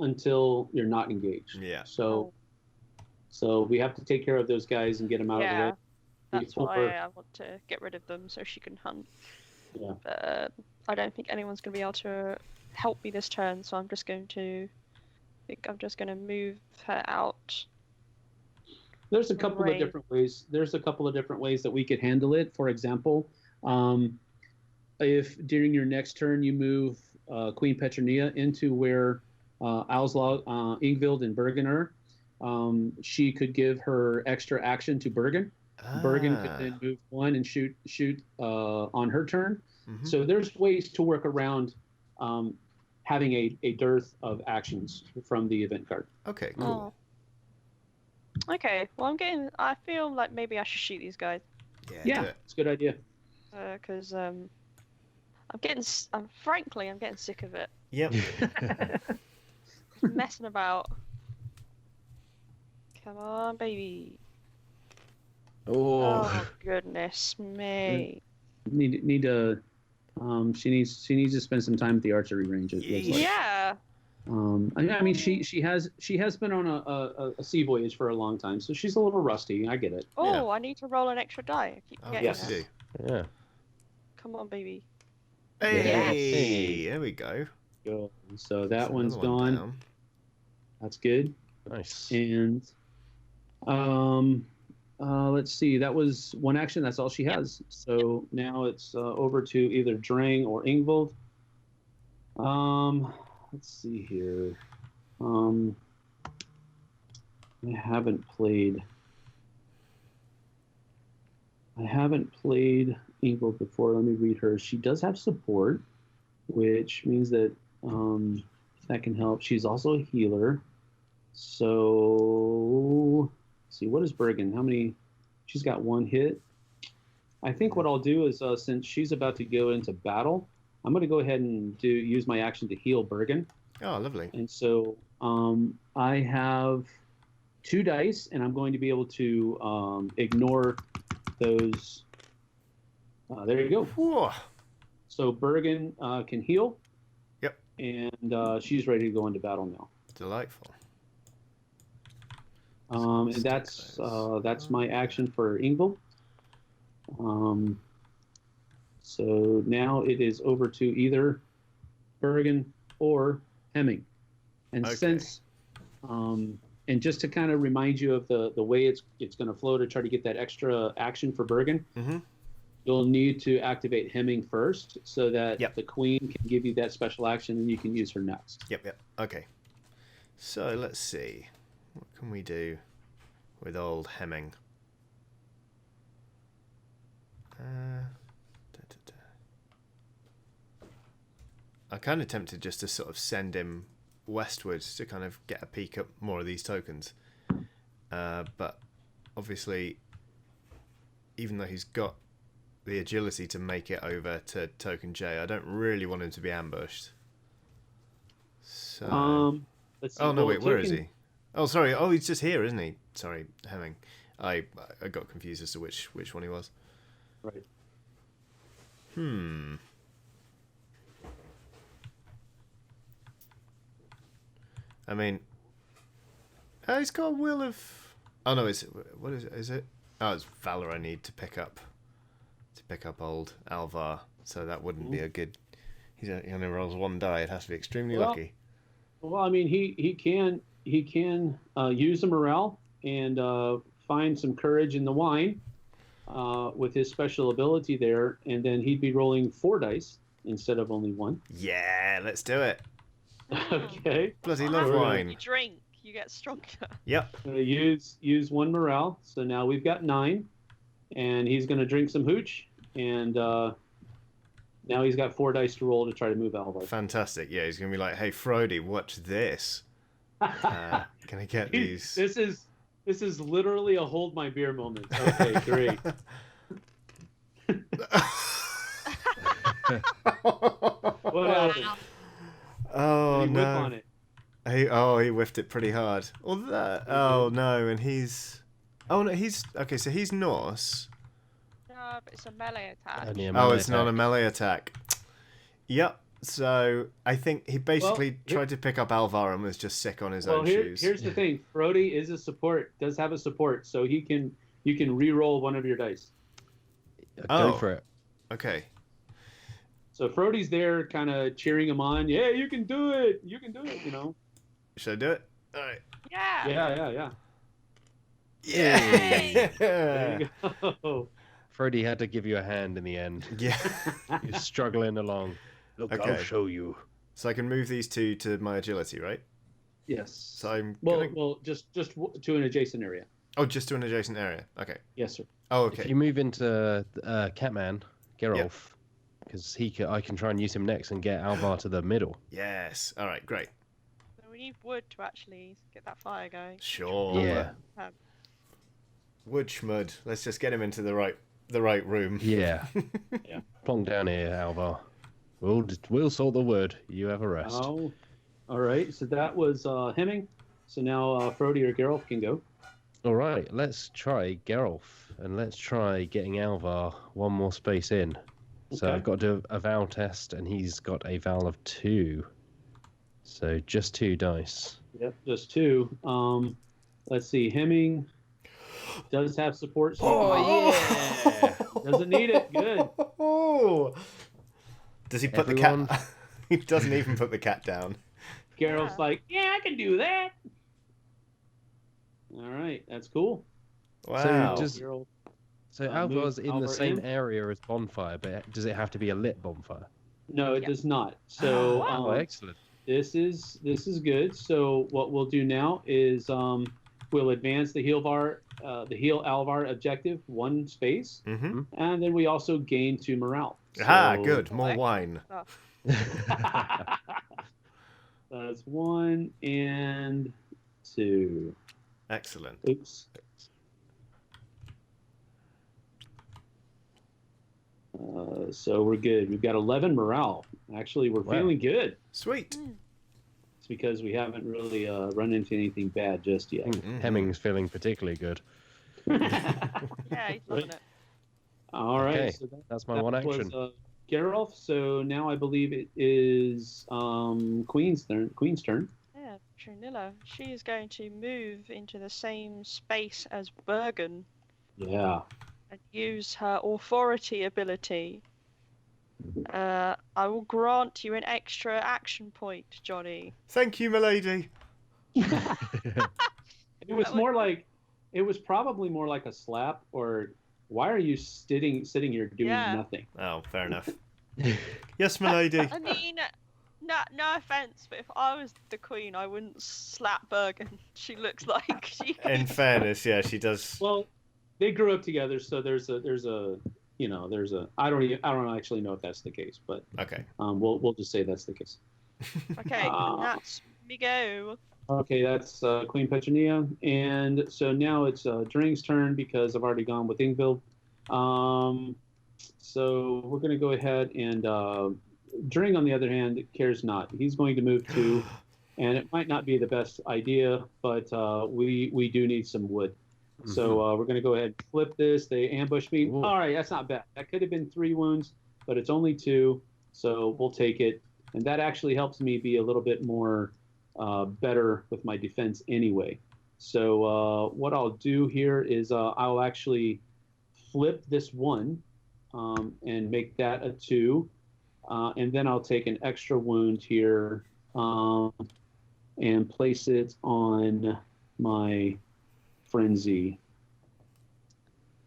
until you're not engaged. Yeah. So we have to take care of those guys and get them out of the way. That's before- why I want to get rid of them so she can hunt. Yeah. But I don't think anyone's going to be able to help me this turn, so I'm just going to move her out. There's a couple of Right. different ways. There's a couple of different ways that we could handle it. For example, if during your next turn you move Queen Petronia into where Auslaug, Ingvild, and Bergen are, she could give her extra action to Bergen. Bergen could then move one and shoot on her turn. Mm-hmm. So there's ways to work around having a dearth of actions from the event card. Okay, cool. Oh. Okay, well I feel like maybe I should shoot these guys. Yeah, it's a good idea. Because I'm getting sick of it. Yep. Messing about. Come on, baby. Oh goodness me. Need to. She needs to spend some time at the archery range. It looks like. Yeah. I mean, she has been on a sea voyage for a long time, so she's a little rusty. I get it. Oh, Yeah. I need to roll an extra die. I keep forgetting yes. that. you do. Yeah. Come on, baby. Hey, there we go. Go. So that That's one's another one gone. down. That's good. Nice. And let's see. That was one action. That's all she has. So now it's over to either Drang or Ingvild. Let's see here. I haven't played Ingvild before. Let me read her. She does have support, which means that that can help. She's also a healer. So let's see, what is Bergen? How many? She's got one hit. I think what I'll do is since she's about to go into battle, I'm going to go ahead and use my action to heal Bergen. Oh, lovely. And so I have 2 dice, and I'm going to be able to ignore those. There you go. Whoa. So Bergen can heal. Yep. And she's ready to go into battle now. Delightful. And that's my action for Ingvild. So now it is over to either Bergen or Hemming. And Okay. since and just to kind of remind you of the way it's going to flow to try to get that extra action for Bergen, Mm-hmm. you'll need to activate Hemming first so that Yep. the Queen can give you that special action and you can use her next. Yep. Okay. So let's see. What can we do with old Hemming? I'm kind of tempted just to sort of send him westwards to kind of get a peek at more of these tokens. But obviously, even though he's got the agility to make it over to token J, I don't really want him to be ambushed. So... Let's see. Oh no! Well, Wait, where is token- he? Oh, sorry. Oh, he's just here, isn't he? Sorry, Hemming. I got confused as to which one he was. Right. I mean, he's got a will of. Oh no! What is it? Is it? Oh, it's valor. I need to pick up old Alvar. So that wouldn't be a good. He only rolls one die. It has to be extremely Well, lucky. Well, I mean, he can use the morale and find some courage in the wine with his special ability there, and then he'd be rolling 4 dice instead of only 1. Yeah, let's do it. Okay. Bloody What love happens when wine. you drink, you get stronger. Yep. Gonna use 1 morale, so now we've got 9, and he's gonna drink some hooch, and now he's got 4 dice to roll to try to move Alvar. Fantastic. Yeah, he's gonna be like, "Hey, Frody, watch this. Can I get these?" This is literally a hold my beer moment. Okay, great. What happened? Oh Did he no! whip on it? He whiffed it pretty hard. Oh no! And he's okay. So he's Norse. No, but it's a melee attack. Only a Oh, melee it's not a attack. melee attack. Yep. So I think he basically tried to pick up Alvar and was just sick on his own shoes. Here's the thing. Frody is a support, does have a support, so you can re-roll one of your dice. Go for it. Okay. So Frody's there kind of cheering him on. Yeah, you can do it. You can do it, Should I do it? All right. Yeah. Yeah. Yeah. There you go. Frody had to give you a hand in the end. Yeah. You're struggling along. Look, Okay. I'll show you. So I can move these two to my agility, right? Yes. So I'm Well, just to an adjacent area. Oh, just to an adjacent area. Okay. Yes, sir. Oh, okay. If you move into Catman, Geralf, because I can try and use him next and get Alvar to the middle. Yes. All right. Great. So we need wood to actually get that fire going. Sure. Yeah. Wood schmud. Let's just get him into the right room. Yeah. Yeah. Plonk down here, Alvar. We'll sort the wood. You have a rest. Oh, all right. So that was Hemming. So now Frody or Geralt can go. All right, let's try Geralf, and let's try getting Alvar one more space in. So Okay. I've got to do a Val test, and he's got a Val of 2. So just 2 dice. Yep, just 2. Let's see. Hemming does have support. yeah! Doesn't need it. Good. Oh. Does he put the Everyone- cat? He doesn't even put the cat down. Geralt's like, yeah, I can do that. All right, that's cool. Wow. Geralt, So Move Alvar's in the Alvar same in. area as Bonfire, but does it have to be a lit bonfire? no, it Yeah. does not. So Oh, excellent. this is good. So what we'll do now is we'll advance the heal Alvar objective 1 space, Mm-hmm. and then we also gain 2 morale. Ah, So- good. More wine. That's 1 and 2. Excellent. Oops. So we're good. We've got 11 morale. Actually, we're Wow. feeling good. Sweet. It's because we haven't really run into anything bad just I yet. think Hemming's feeling particularly good. Yeah, he's loving it. All right. Okay, So that's my one action. was Geralt. So now I believe it is Queen's turn. Yeah, Trunilla. She is going to move into the same space as Bergen Yeah. and use her authority ability. I will grant you an extra action point, Johnny. Thank you, milady. It was more like, it was probably more like a slap, or why are you sitting here doing nothing? Oh, fair enough. Yes, milady. I mean, no offense, but if I was the queen, I wouldn't slap Bergen. She looks like she. In fairness, yeah, she does. Well, they grew up together, so there's a I don't actually know if that's the case, but Okay. we'll just say that's the case. Okay, that's me go. Okay, that's Queen Petronilla, and so now it's Dring's turn because I've already gone with Ingvild. So we're going to go ahead and Dring, on the other hand, cares not. He's going to move to, and it might not be the best idea, but we do need some wood. So we're going to go ahead and flip this. They ambush me. Ooh. All right, that's not bad. That could have been 3 wounds, but it's only 2, so we'll take it. And that actually helps me be a little bit more better with my defense anyway. So what I'll do here is I'll actually flip this 1 and make that a 2. And then I'll take an extra wound here and place it on my frenzy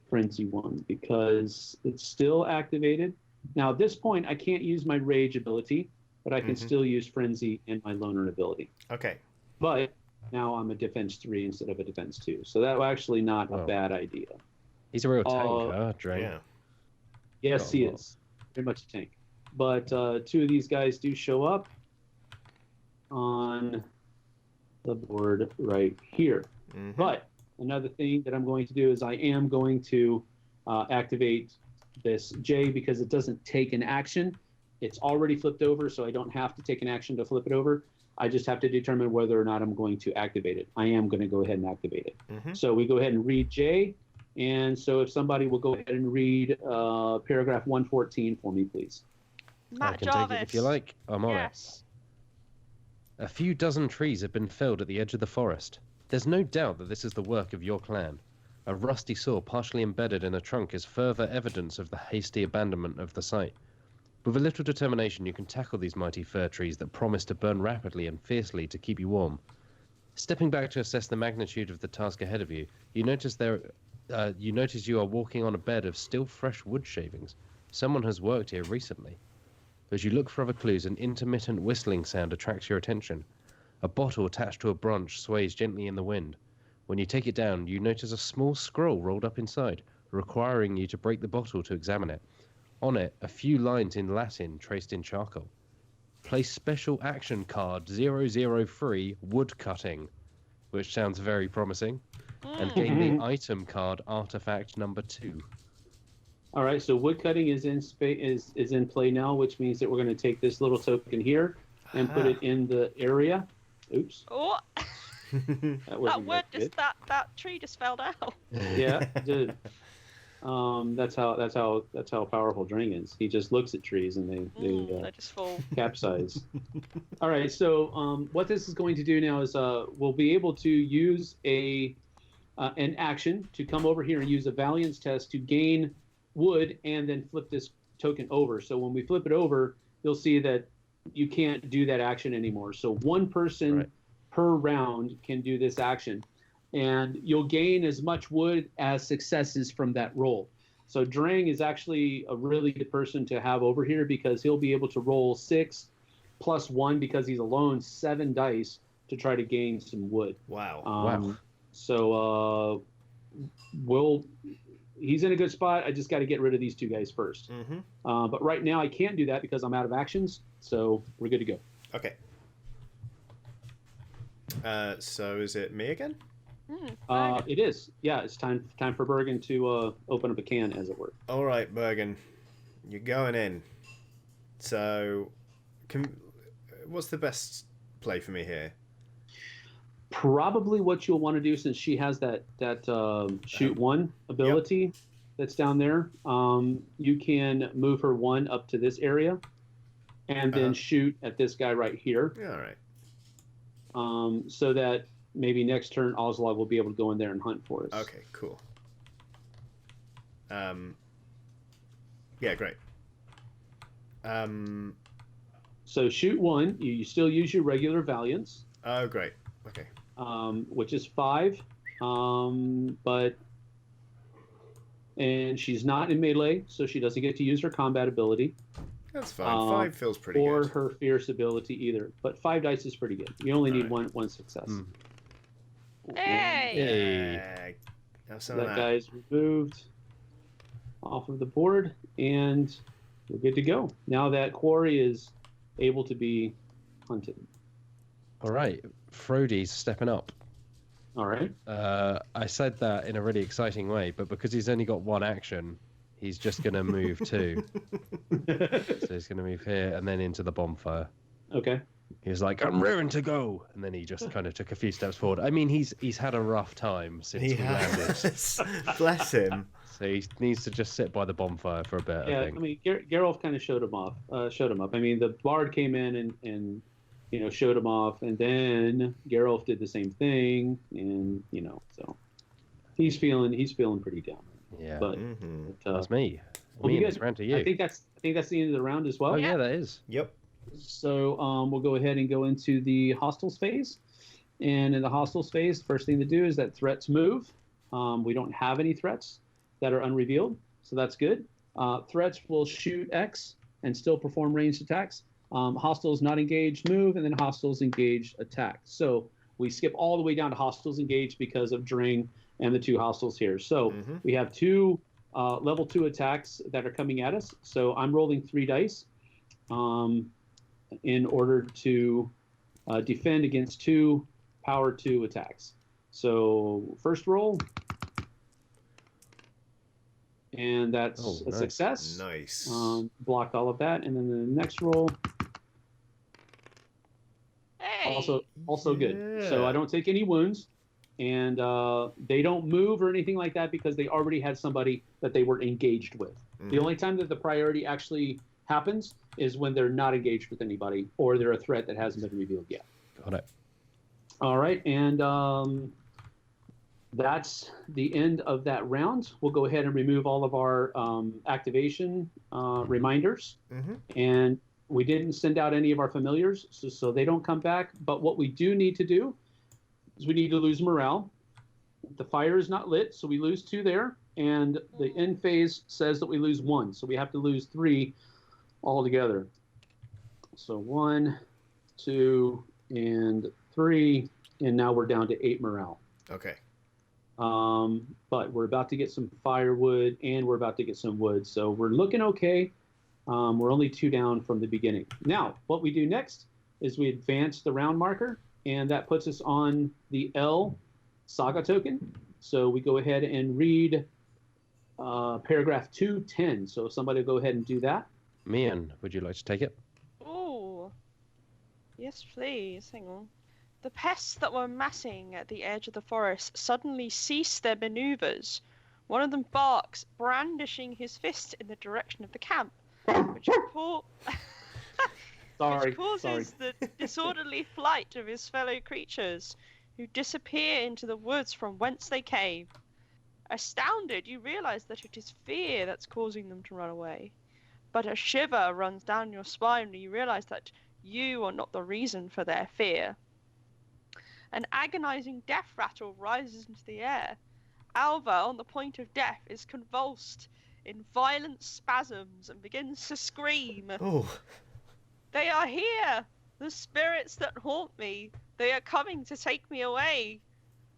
1 because it's still activated. Now at this point I can't use my rage ability, but I can still use frenzy and my loner ability. Okay. But now I'm a defense 3 instead of a defense 2, so that was actually not a Oh. bad idea. He's a real tanker, Dring. Yeah. Yes, Got he a lot. is very much a tank. But 2 of these guys do show up on the board right here. Mhm. But another thing that I'm going to do is I am going to activate this J because it doesn't take an action. It's already flipped over, so I don't have to take an action to flip it over. I just have to determine whether or not I'm going to activate it. I am going to go ahead and activate it. Mhm. So we go ahead and read J. And so if somebody will go ahead and read paragraph 114 for me, please. Matt I can Jarvis. take it if you like. I'm on it. Yes. A few dozen trees have been felled at the edge of the forest. There's no doubt that this is the work of your clan. A rusty saw partially embedded in a trunk is further evidence of the hasty abandonment of the site. With a little determination, you can tackle these mighty fir trees that promise to burn rapidly and fiercely to keep you warm. Stepping back to assess the magnitude of the task ahead of you, you notice you are walking on a bed of still fresh wood shavings. Someone has worked here recently. As you look for other clues, an intermittent whistling sound attracts your attention. A bottle attached to a branch sways gently in the wind. When you take it down, you notice a small scroll rolled up inside, requiring you to break the bottle to examine it. On it, a few lines in Latin traced in charcoal. Place special action card 003 wood cutting, which sounds very promising, and gain the item card artifact number 2. All right, so wood cutting is in play now, which means that we're going to take this little token here and put it in the area. Oops. Oh, That wood that tree just fell down. Yeah, it did. That's how powerful Dring is. He just looks at trees and They just fall. capsize. All right, so what this is going to do now is we'll be able to use an action to come over here and use a Valiance test to gain wood and then flip this token over. So when we flip it over, you'll see that you can't do that action anymore. So one person per round can do this action, and you'll gain as much wood as successes from that roll. So Drang is actually a really good person to have over here because he'll be able to roll 6 plus 1 because he's alone 7 dice to try to gain some wood. Wow. Wow. So he's in a good spot. I just got to get rid of these 2 guys first. But right now I can't do that because I'm out of actions. So we're good to go. Okay. So is it me again? It is. Yeah, it's time for Bergen to open up a can, as it were. All right, Bergen, you're going in. So, what's the best play for me here? Probably what you'll want to do, since she has that shoot 1 ability that's down there. You can move her 1 up to this area, and then shoot at this guy right here. All right. So that maybe next turn Oslog will be able to go in there and hunt for us. Okay, cool. Yeah, great. So shoot 1. You still use your regular Valiance. Oh, great. Okay. Which is 5. And she's not in melee, so she doesn't get to use her combat ability. That's fine. 5 feels pretty or good. Or her fierce ability either. But 5 dice is pretty good. You only need one success. Hey! That guy's removed off of the board, and we're good to go. Now that quarry is able to be hunted. All right, Frody's stepping up. All right. I said that in a really exciting way, but because he's only got 1 action, he's just going to move 2. So he's going to move here and then into the bonfire. Okay. He was like, I'm raring to go. And then he just kind of took a few steps forward. I mean, he's had a rough time since we landed. Bless him. So he needs to just sit by the bonfire for a bit, yeah, I think. I mean, Geralt kind of showed him up. I mean, the bard came in and showed him off, and then Geralt did the same thing, and so he's feeling pretty down. Yeah. But that's me. Well, Me and it's round to you. I think that's the end of the round as well. Oh yeah, that is. Yep. So we'll go ahead and go into the hostiles phase. And in the hostiles phase, first thing to do is that threats move. We don't have any threats that are unrevealed, so that's good. Threats will shoot X and still perform ranged attacks. Hostiles not engaged move, and then hostiles engaged attack. So we skip all the way down to hostiles engaged because of Dring and the 2 hostiles here. So we have 2 level 2 attacks that are coming at us. So I'm rolling 3 dice. In order to defend against 2 power 2 attacks. So first roll, and that's a success. Nice. Blocked all of that, and then the next roll, also good. So I don't take any wounds, and they don't move or anything like that because they already had somebody that they were engaged with. The only time that the priority actually happens is when they're not engaged with anybody or they're a threat that hasn't been revealed yet. Got it. All right, and that's the end of that round. We'll go ahead and remove all of our activation reminders. Mm-hmm. And we didn't send out any of our familiars, so they don't come back. But what we do need to do is we need to lose morale. The fire is not lit, so we lose 2 there. And the end phase says that we lose 1, so we have to lose 3 altogether. So 1, 2, and 3, and now we're down to 8 morale. Okay. But we're about to get some firewood, and we're about to get some wood, so we're looking okay. We're only 2 down from the beginning. Now, what we do next is we advance the round marker, and that puts us on the L Saga token. So we go ahead and read paragraph 210. So if somebody will go ahead and do that. Meehan, would you like to take it? Oh, yes, please. Hang on. The pests that were massing at the edge of the forest suddenly cease their maneuvers. One of them barks, brandishing his fist in the direction of the camp, which causes the disorderly flight of his fellow creatures, who disappear into the woods from whence they came. Astounded, you realize that it is fear that's causing them to run away. But a shiver runs down your spine when you realize that you are not the reason for their fear. An agonizing death rattle rises into the air. Alva, on the point of death, is convulsed in violent spasms and begins to scream. Oh. They are here! The spirits that haunt me! They are coming to take me away!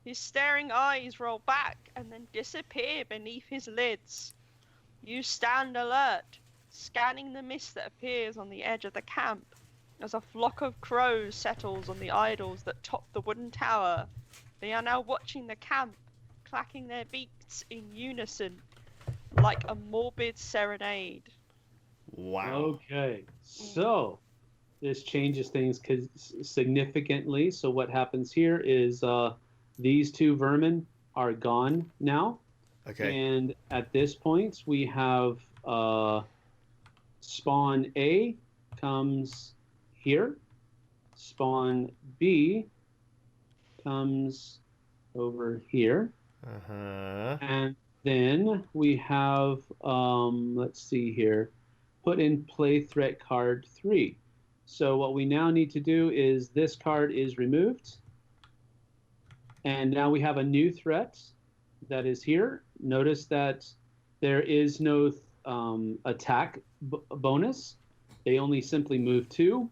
His staring eyes roll back and then disappear beneath his lids. You stand alert, scanning the mist that appears on the edge of the camp, as a flock of crows settles on the idols that top the wooden tower. They are now watching the camp, clacking their beaks in unison, like a morbid serenade. Wow. Okay, so this changes things significantly. So what happens here is these 2 vermin are gone now. Okay. And at this point, we have spawn A comes here. Spawn B comes over here. Uh-huh. And then we have, let's see here, put in play threat card 3. So what we now need to do is this card is removed. And now we have a new threat that is here. Notice that there is no attack bonus. They only simply move 2.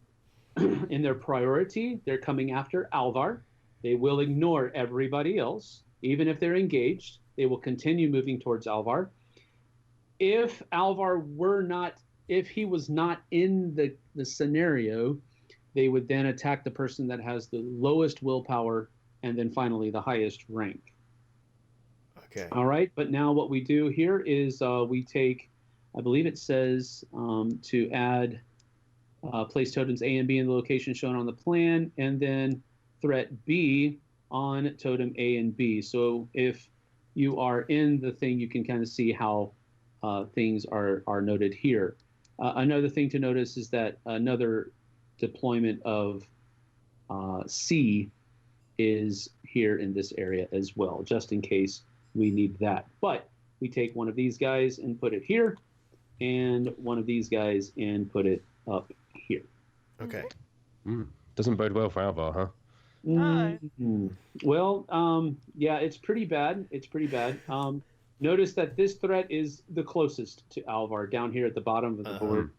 In their priority, they're coming after Alvar. They will ignore everybody else. Even if they're engaged, they will continue moving towards Alvar. If Alvar if he was not in the scenario, they would then attack the person that has the lowest willpower and then finally the highest rank. Okay. All right, but now what we do here is we take, I believe it says to add place totems A and B in the location shown on the plan, and then threat B on totem A and B. So if you are in the thing, you can kind of see how things are noted here. Another thing to notice is that another deployment of C is here in this area as well, just in case we need that. But we take one of these guys and put it here, and one of these guys and put it up here. Okay. Doesn't bode well for Alvar, huh? No. Well, yeah, it's pretty bad. It's pretty bad. Notice that this threat is the closest to Alvar, down here at the bottom of the board,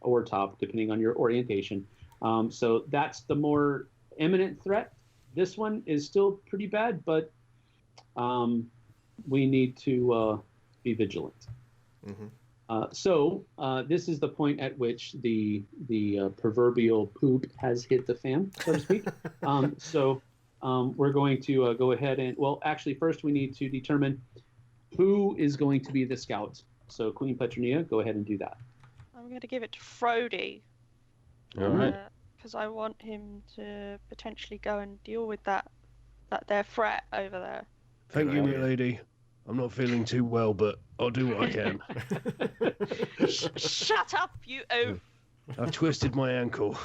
or top, depending on your orientation. So that's the more imminent threat. This one is still pretty bad, but we need to be vigilant. Mm-hmm. So this is the point at which the proverbial poop has hit the fan, so to speak. So we're going to go ahead and, well, actually, first we need to determine who is going to be the scout. So Queen Petronia, go ahead and do that. I'm going to give it to Frody. All right. Because I want him to potentially go and deal with that their threat over there. Thank you, my lady. I'm not feeling too well, but I'll do what I can. Shut up, you oaf! I've twisted my ankle.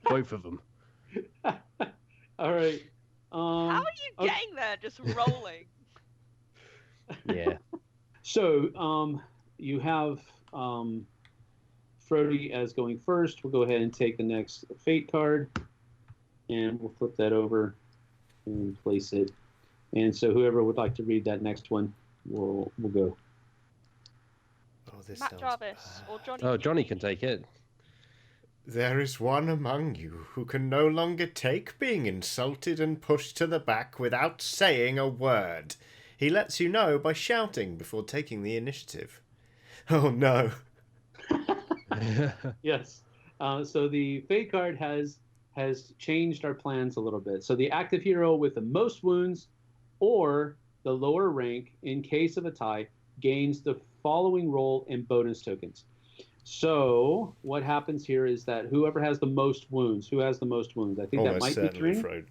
Both of them. All right. How are you getting there? Just rolling. Yeah. So you have Frody as going first. We'll go ahead and take the next fate card, and we'll flip that over and place it. And so whoever would like to read that next one, will go. Oh, this Matt sounds Jarvis or Johnny. Oh, Johnny can take it. There is one among you who can no longer take being insulted and pushed to the back without saying a word. He lets you know by shouting before taking the initiative. Oh no. Yes. So the fate card has changed our plans a little bit. So the active hero with the most wounds or the lower rank in case of a tie gains the following roll and bonus tokens. So what happens here is that whoever has the most wounds, who has the most wounds? I think Almost that might be certainly Trin. Frode.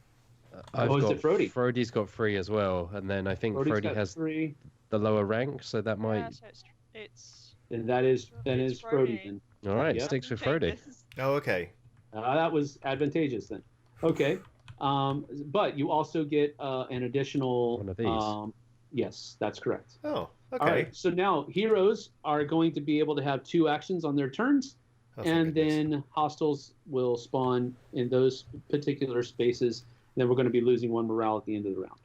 Is it Frody? Frody's got 3 as well, and then I think Frody's Frody got has 3. the lower rank, so that might. Yeah, so it's And that is It's Frody Frody. then. All right, Yep. sticks with Take Frody. this. Oh, okay. That was advantageous then. Okay. But you also get an additional One of these. Yes, that's correct. Oh, okay. All right. So now heroes are going to be able to have 2 actions on their turns, Oh, thank and goodness. then hostiles will spawn in those particular spaces. And then we're going to be losing 1 morale at the end of the round.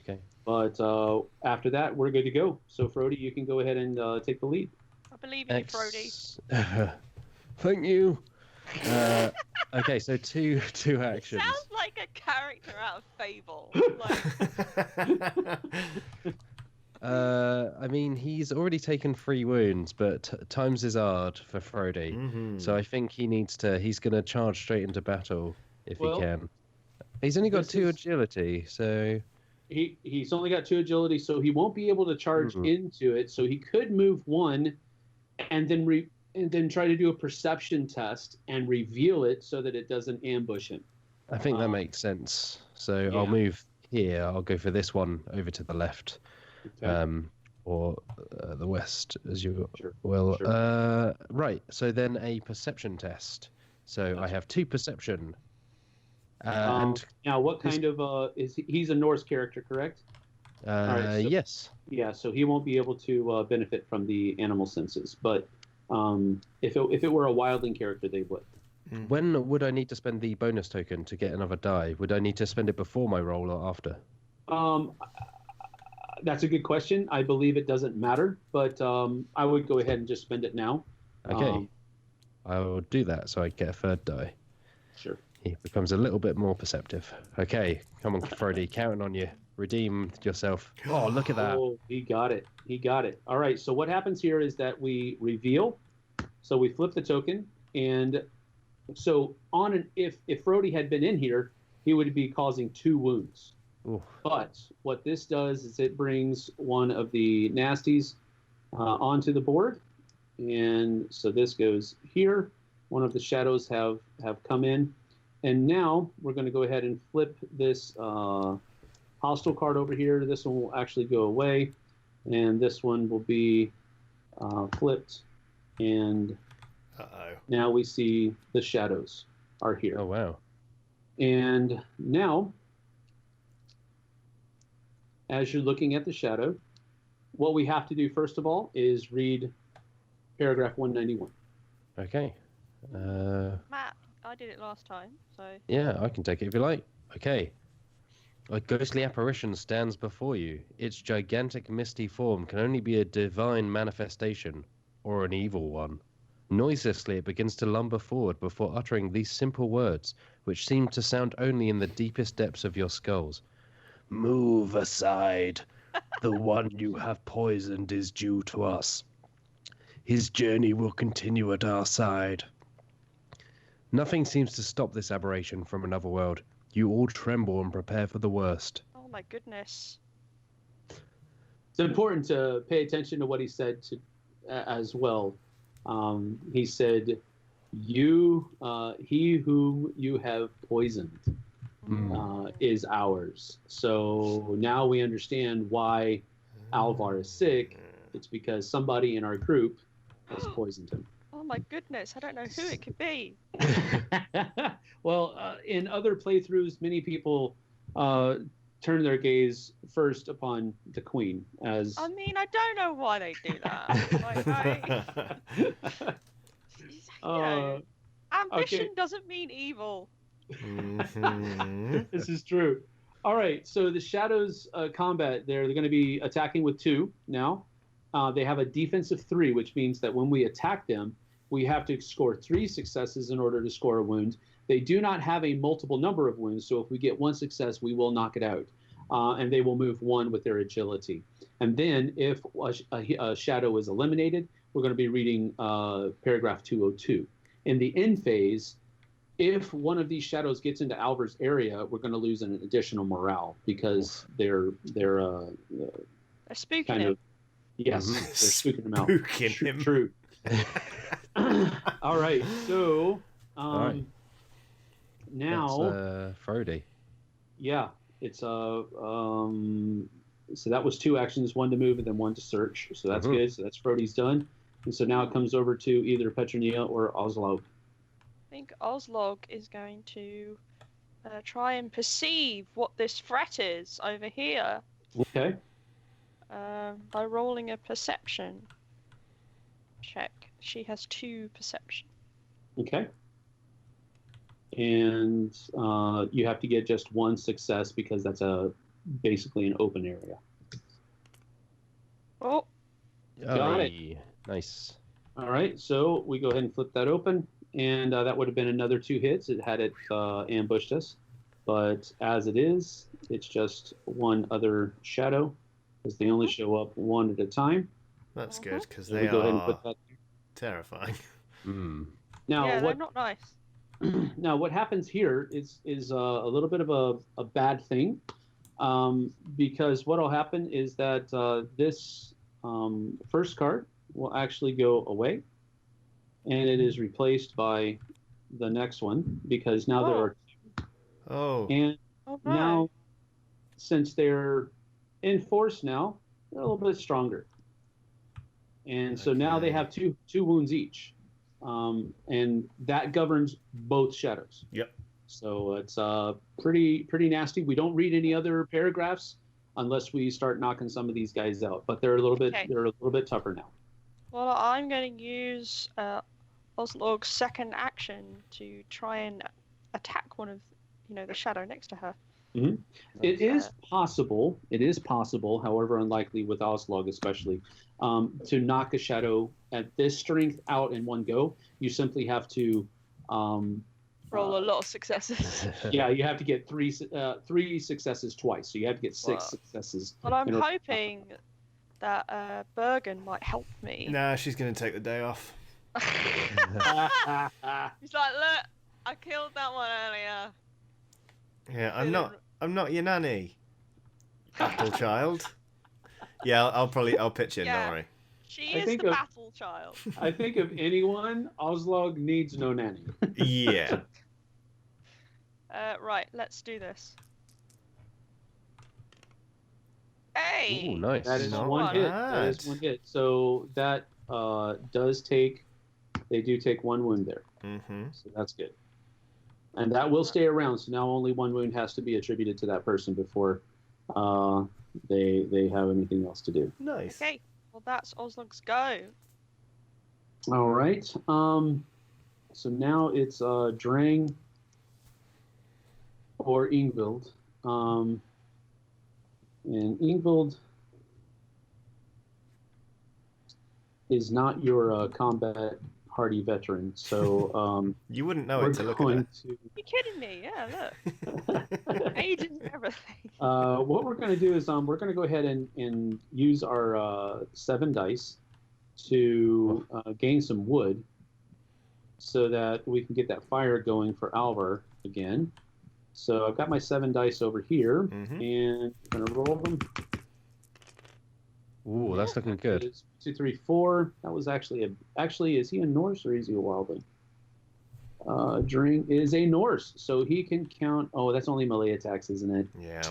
Okay. But after that, we're good to go. So Frody, you can go ahead and take the lead. I believe in you, Frody. Thank you. Okay, so two actions. Sounds like a character out of Fable. Like, I mean, he's already taken 3 wounds, but times is hard for Frody. Mhm. So I think he's going to charge straight into battle if Well, he can. He's only got this 2 is- agility, so He's only got 2 agility, so he won't be able to charge Mhm. into it. So he could move 1, and then try to do a perception test and reveal it so that it doesn't ambush him. I think that makes sense. So yeah. I'll move here. I'll go for this one over to the left, Okay. or the west, as you Sure, will. sure. Right. So then a perception test. So I have 2 perception. And Now, what kind of he's a Norse character, correct? right, so- yes. Yeah, so he won't be able to benefit from the animal senses. But if it were a wildling character, they would. When would I need to spend the bonus token to get another die? Would I need to spend it before my roll or after? That's a good question. I believe it doesn't matter, but I would go ahead and just spend it now. Okay. I will do that so I get a 3rd die. Sure. He becomes a little bit more perceptive. Okay, come on, Frody, counting on you. Redeem yourself. Oh, look at that. Oh, he got it. He got it. All right. So what happens here is that we reveal. So we flip the token, and so if Frody had been in here, he would be causing 2 wounds. Ooh. But what this does is it brings one of the nasties onto the board, and so this goes here. One of the shadows have come in, and now we're going to go ahead and flip this hostile card over here. This one will actually go away, and this one will be flipped, and now we see the shadows are here. Oh, wow. And now, as you're looking at the shadow, what we have to do first of all is read paragraph 191. Okay. Matt, I did it last time, so. Yeah, I can take it if you like. Okay. A ghostly apparition stands before you. Its gigantic misty form can only be a divine manifestation, or an evil one. Noiselessly it begins to lumber forward before uttering these simple words, which seem to sound only in the deepest depths of your skulls. Move aside. The one you have poisoned is due to us. His journey will continue at our side. Nothing seems to stop this aberration from another world. You all tremble and prepare for the worst. Oh my goodness. It's important to pay attention to what he said as well. He said, he whom you have poisoned is ours. So now we understand why Alvar is sick, it's because somebody in our group has poisoned him. Oh my goodness, I don't know who it could be. Well, in other playthroughs, many people turn their gaze first upon the queen as. I mean, I don't know why they do that. Ambition okay. doesn't mean evil. This is true. All right, so the Shadows combat, they're going to be attacking with 2 now. They have a defensive 3, which means that when we attack them, we have to score 3 successes in order to score a wound. They do not have a multiple number of wounds, so if we get 1 success, we will knock it out. And they will move 1 with their agility. And then if a shadow is eliminated, we're going to be reading paragraph 202. In the end phase, if one of these shadows gets into Alvar's area, we're going to lose an additional morale because they're spooking kind him. of yes, they're spooking him out. Spooking him. True. All right, so now Frody. Yeah, it's so that was 2 actions, 1 to move and then 1 to search. So that's good. So that's Frody's done. And so now it comes over to either Petronia or Oslog. I think Oslog is going to try and perceive what this threat is over here. Okay. By rolling a perception check. She has 2 perception. Okay. And you have to get just 1 success because that's basically an open area. Oh. Got it. Nice. All right, so we go ahead and flip that open. And that would have been another 2 hits had it ambushed us. But as it is, it's just 1 other shadow, because they only show up 1 at a time. That's good, because So they we go ahead and are put that. terrifying. Now, Yeah, they're not nice. Now, what happens here is a little bit of a bad thing, because what will happen is that this first card will actually go away, and it is replaced by the next one, because now there are 2. Oh. And no. now, since they're in force now, they're a little bit stronger. And so now they have two wounds each. And that governs both shadows. Yep. So it's pretty nasty. We don't read any other paragraphs unless we start knocking some of these guys out. But they're a little bit tougher now. Well, I'm going to use Oslog's second action to try and attack one of the shadow next to her. Mm-hmm. It is possible, however unlikely with Oslog especially, to knock a shadow at this strength out in one go. You simply have to roll a lot of successes. Yeah, you have to get three successes twice. So you have to get 6 successes. Well, I'm hoping that Bergen might help me. Nah, she's going to take the day off. He's like, look, I killed that one earlier. Yeah, I'm not your nanny, battle child. Yeah, I'll pitch in. Yeah. Don't worry. She is the battle child. I think of anyone, Oslog needs no nanny. Yeah. Right, let's do this. Hey. Ooh, nice. That is Not one hit. bad. That is one hit. So that they do take 1 wound there. Mm-hmm. So that's good. And that will stay around. So now only 1 wound has to be attributed to that person before they have anything else to do. Nice. Okay. Well, that's Oslog's go. All right. So now it's Drang or Ingvild. And Ingvild is not your combat hardy veteran, so you wouldn't know it to look at it. You kidding me? Yeah, look. Ages and everything. What we're going to do is we're going to go ahead and use our 7 dice to gain some wood so that we can get that fire going for Alvar again. So I've got my 7 dice over here, and I'm going to roll them. Ooh, that's looking good. It's 2, 3, 4. That was actually is he a Norse or is he a wildling? Drang is a Norse, so he can count. Oh, that's only melee attacks, isn't it? Yeah.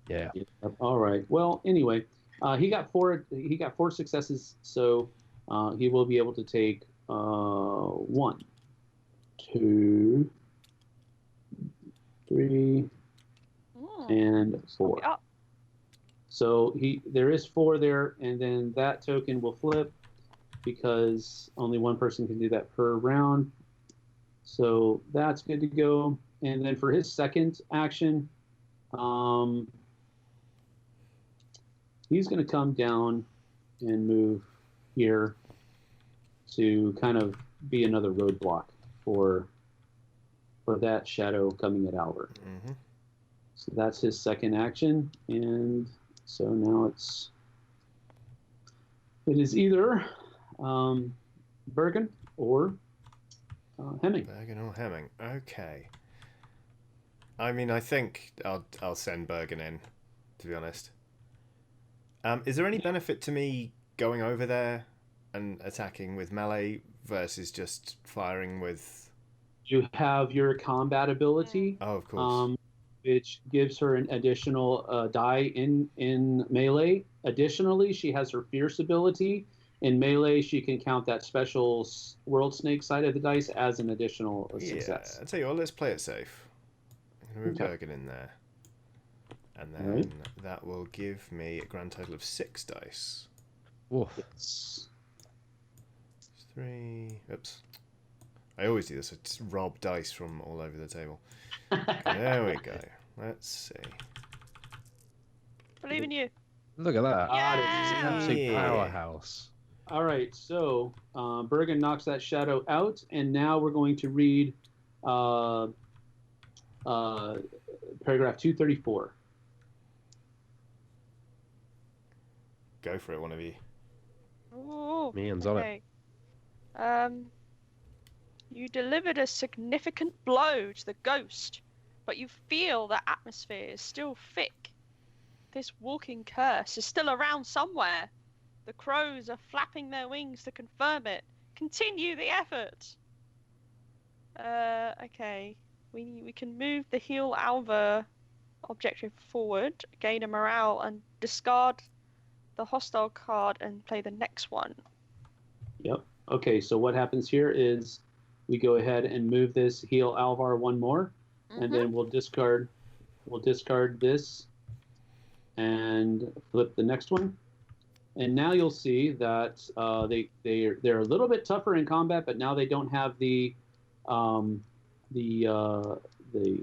Yeah. All right. Well, anyway, He got four. He got 4 successes, so he will be able to take 1, 2, 3, and 4. Yeah. So there is 4 there, and then that token will flip because only one person can do that per round. So that's good to go. And then for his second action, he's going to come down and move here to kind of be another roadblock for that shadow coming at Albert. Mm-hmm. So that's his second action, and so now it is either Bergen or Hemming. Bergen or Hemming. Okay. I mean, I think I'll send Bergen in, to be honest. Is there any benefit to me going over there and attacking with melee versus just firing with? You have your combat ability. Oh, of course. Which gives her an additional die in melee. Additionally, she has her fierce ability. In melee, she can count that special world snake side of the dice as an additional success. Yeah, I'll tell you what, let's play it safe. I'm going to move Bergen in there. And then that will give me a grand total of 6 dice. Woof. Yes. 3. Oops. I always do this. I just rob dice from all over the table. Okay, there we go. Let's see. Believe in you. Look at that. Yeah! Absolute powerhouse. All right, so Bergen knocks that shadow out, and now we're going to read paragraph 234. Go for it, one of you. Ooh, Meehan's on it. You delivered a significant blow to the ghost, but you feel the atmosphere is still thick. This walking curse is still around somewhere. The crows are flapping their wings to confirm it. Continue the effort. Okay. We can move the HEL Alva objective forward, gain a morale, and discard the hostile card and play the next one. Yep. Okay, so what happens here is we go ahead and move this HEL Alvar one more, and then we'll discard this and flip the next one. And now you'll see that they're a little bit tougher in combat, but now they don't have the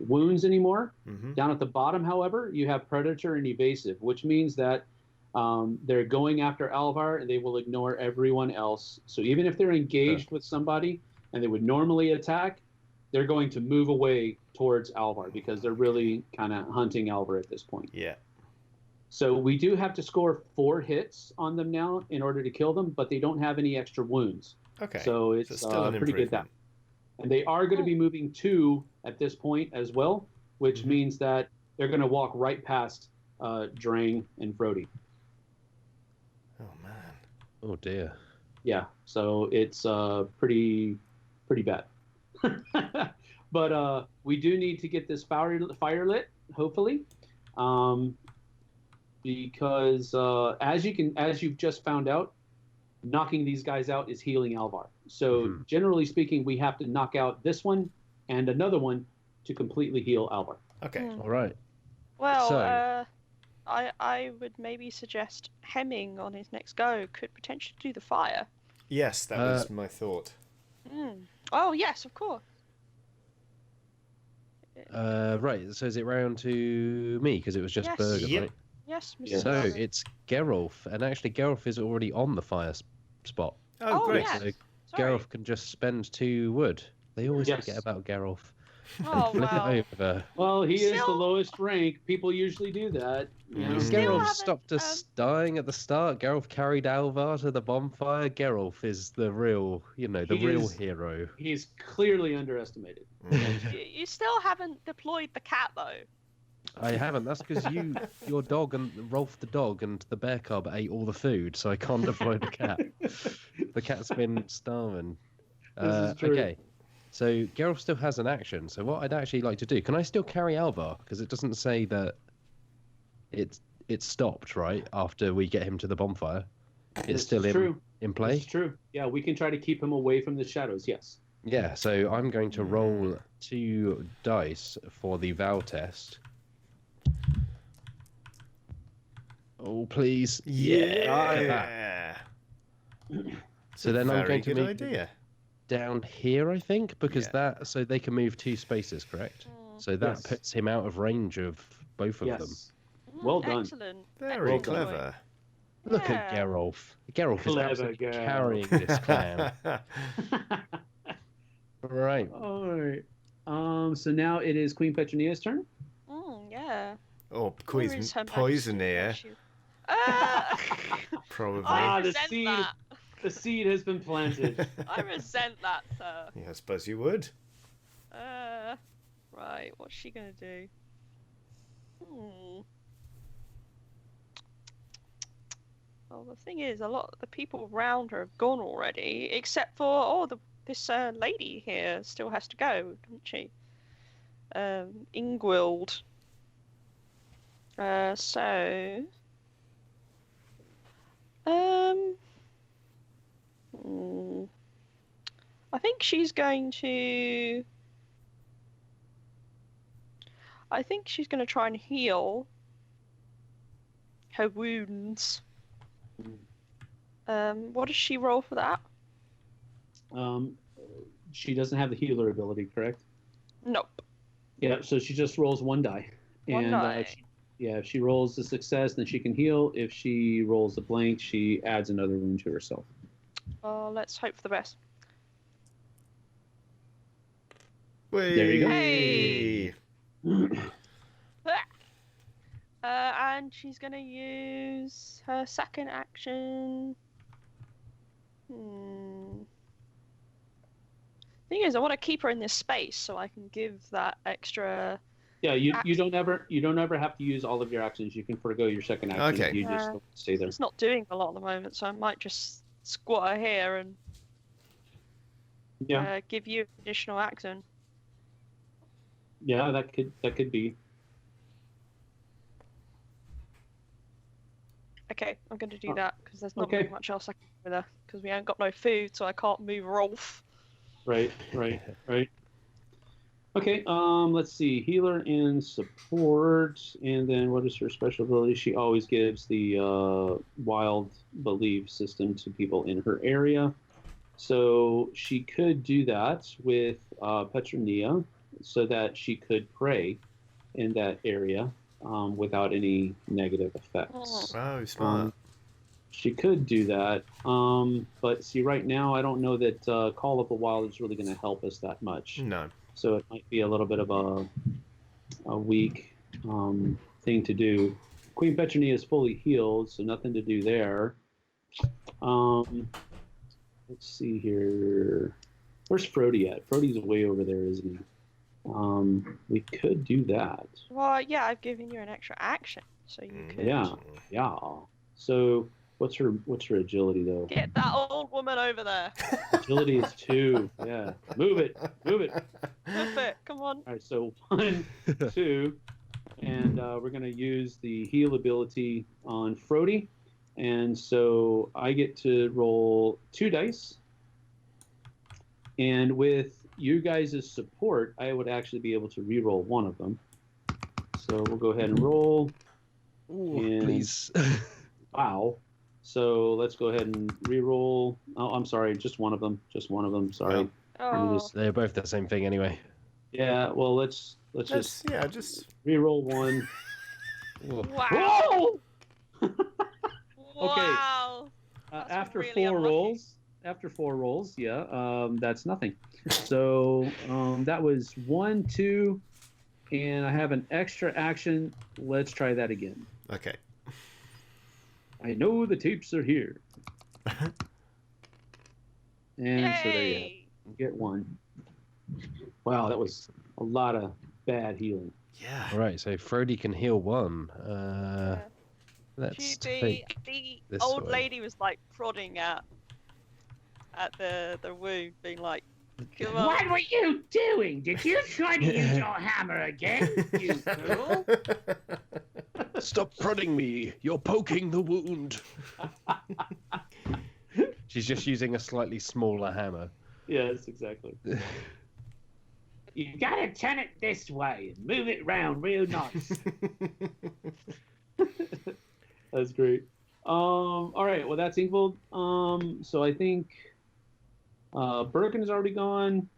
wounds anymore. Down at the bottom, however, you have Predator and Evasive, which means that they're going after Alvar and they will ignore everyone else. So even if they're engaged with somebody and they would normally attack, they're going to move away towards Alvar because they're really kind of hunting Alvar at this point. Yeah. So we do have to score 4 hits on them now in order to kill them, but they don't have any extra wounds. Okay. So it's still an pretty good. improvement. And they are going to be moving 2 at this point as well, which means that they're going to walk right past Drang and Brody. Oh man. Oh dear. Yeah. So it's pretty bad. But we do need to get this fire lit, hopefully. Because as you've just found out, knocking these guys out is healing Alvar. So generally speaking, we have to knock out this one and another one to completely heal Alvar. Okay. All right. Well, So- I would maybe suggest Hemming on his next go could potentially do the fire. Yes, that was my thought. Oh yes, of course. Right. So is it round to me because it was just Yes. Bergen, Yep. right? Yes, Mr. Yeah. So Bergen. it's Geralf, and actually Geralf is already on the fire spot. Oh, great. yes. So Sorry. Geralf can just spend 2 wood. They always Yes. forget about Geralf. Oh Flip wow. it over. Well, he is the Still- lowest rank. People usually do that. You know? Still Geralf haven't, stopped us dying at the start. Geralf carried Alvar to the bonfire. Geralf is the real, He real is- hero. He's clearly underestimated. You still haven't deployed the cat though. I haven't. That's because your dog and Rolf the dog and the bear cub ate all the food, so I can't deploy the cat. The cat's been starving. This is true. Okay, so Geralf still has an action. So what I'd actually like to do, can I still carry Alvar? Because it doesn't say that it's stopped, right? After we get him to the bonfire, it's This still is true. in play. It's true. Yeah, we can try to keep him away from the shadows. Yes. Yeah, so I'm going to roll 2 dice for the vow test. Oh, please. Yeah. So then I'm going to very move good idea. down here, I think, because Yeah. so they can move 2 spaces, correct? So that Yes. puts him out of range of both of them. Yes. Well done. Excellent. Very Well done. clever. Look at Yeah. Geralf. Geralf is Clever absolutely girl. carrying this clan. Right. All right. So now it is Queen Petronia's turn. Yeah. Or Where is poison, Her Majesty? poisoneer, probably. Ah, I the resent seed. that. The seed has been planted. I resent that, sir. Yeah, I suppose you would. Right, what's she gonna do? Well, the thing is, a lot of the people around her have gone already, except for this lady here still has to go, doesn't she? Ingwild. So. I think she's going to. I think she's going to try and heal her wounds. What does she roll for that? She doesn't have the healer ability, correct? Nope. Yeah, so she just rolls 1 die. One die. If she rolls a success, then she can heal. If she rolls a blank, she adds another wound to herself. Let's hope for the best. There you go. Hey! And she's going to use her second action. Thing is, I want to keep her in this space so I can give that extra. Yeah, you don't ever have to use all of your actions. You can forgo your second action. Okay. You just stay there. It's not doing a lot at the moment, so I might just squat her here and give you additional action. Yeah, that could be. Okay, I'm going to do that because there's not Okay. really much else I can do with her because we ain't got no food, so I can't move Rolf. Right. Okay, let's see. Healer and support, and then what is her special ability? She always gives the wild belief system to people in her area. So she could do that with Petronia so that she could pray in that area without any negative effects. Oh, smart. She could do that, but see, right now I don't know that Call of the Wild is really going to help us that much. No. So it might be a little bit of a weak thing to do. Queen Petronia is fully healed, so nothing to do there. Let's see here. Where's Frody at? Frody's way over there, isn't he? We could do that. Well, yeah, I've given you an extra action, so you could Yeah. So what's her agility though? get that old woman over there. Agility is 2. Yeah. Move it. Move it. Come on. All right, so 1, 2, and we're going to use the heal ability on Frody. And so I get to roll 2 dice. And with you guys' support, I would actually be able to re-roll one of them. So we'll go ahead and roll. Ooh, please. Wow. So let's go ahead and re-roll. Oh, I'm sorry, just one of them. Sorry. Oh. They're both the same thing anyway. Yeah. Well, let's just just re-roll 1. Wow. Whoa! Wow. After really 4 unlucky. rolls, that's nothing. So that was 1, 2, and I have an extra action. Let's try that again. okay. I know the tapes are here. And so there you have it. You get 1. Wow, that was a lot of bad healing. Yeah. All right, so Frody can heal 1. Let's The take this old way. lady was like prodding at the wound, being like, "Come on." What were you doing? Did you try to use your hammer again, you fool? Stop prodding me. You're poking the wound. She's just using a slightly smaller hammer. Yes, exactly. You gotta turn it this way and move it round real nice. That's great. All right, well that's Ingvold. So I think Birkin is already gone.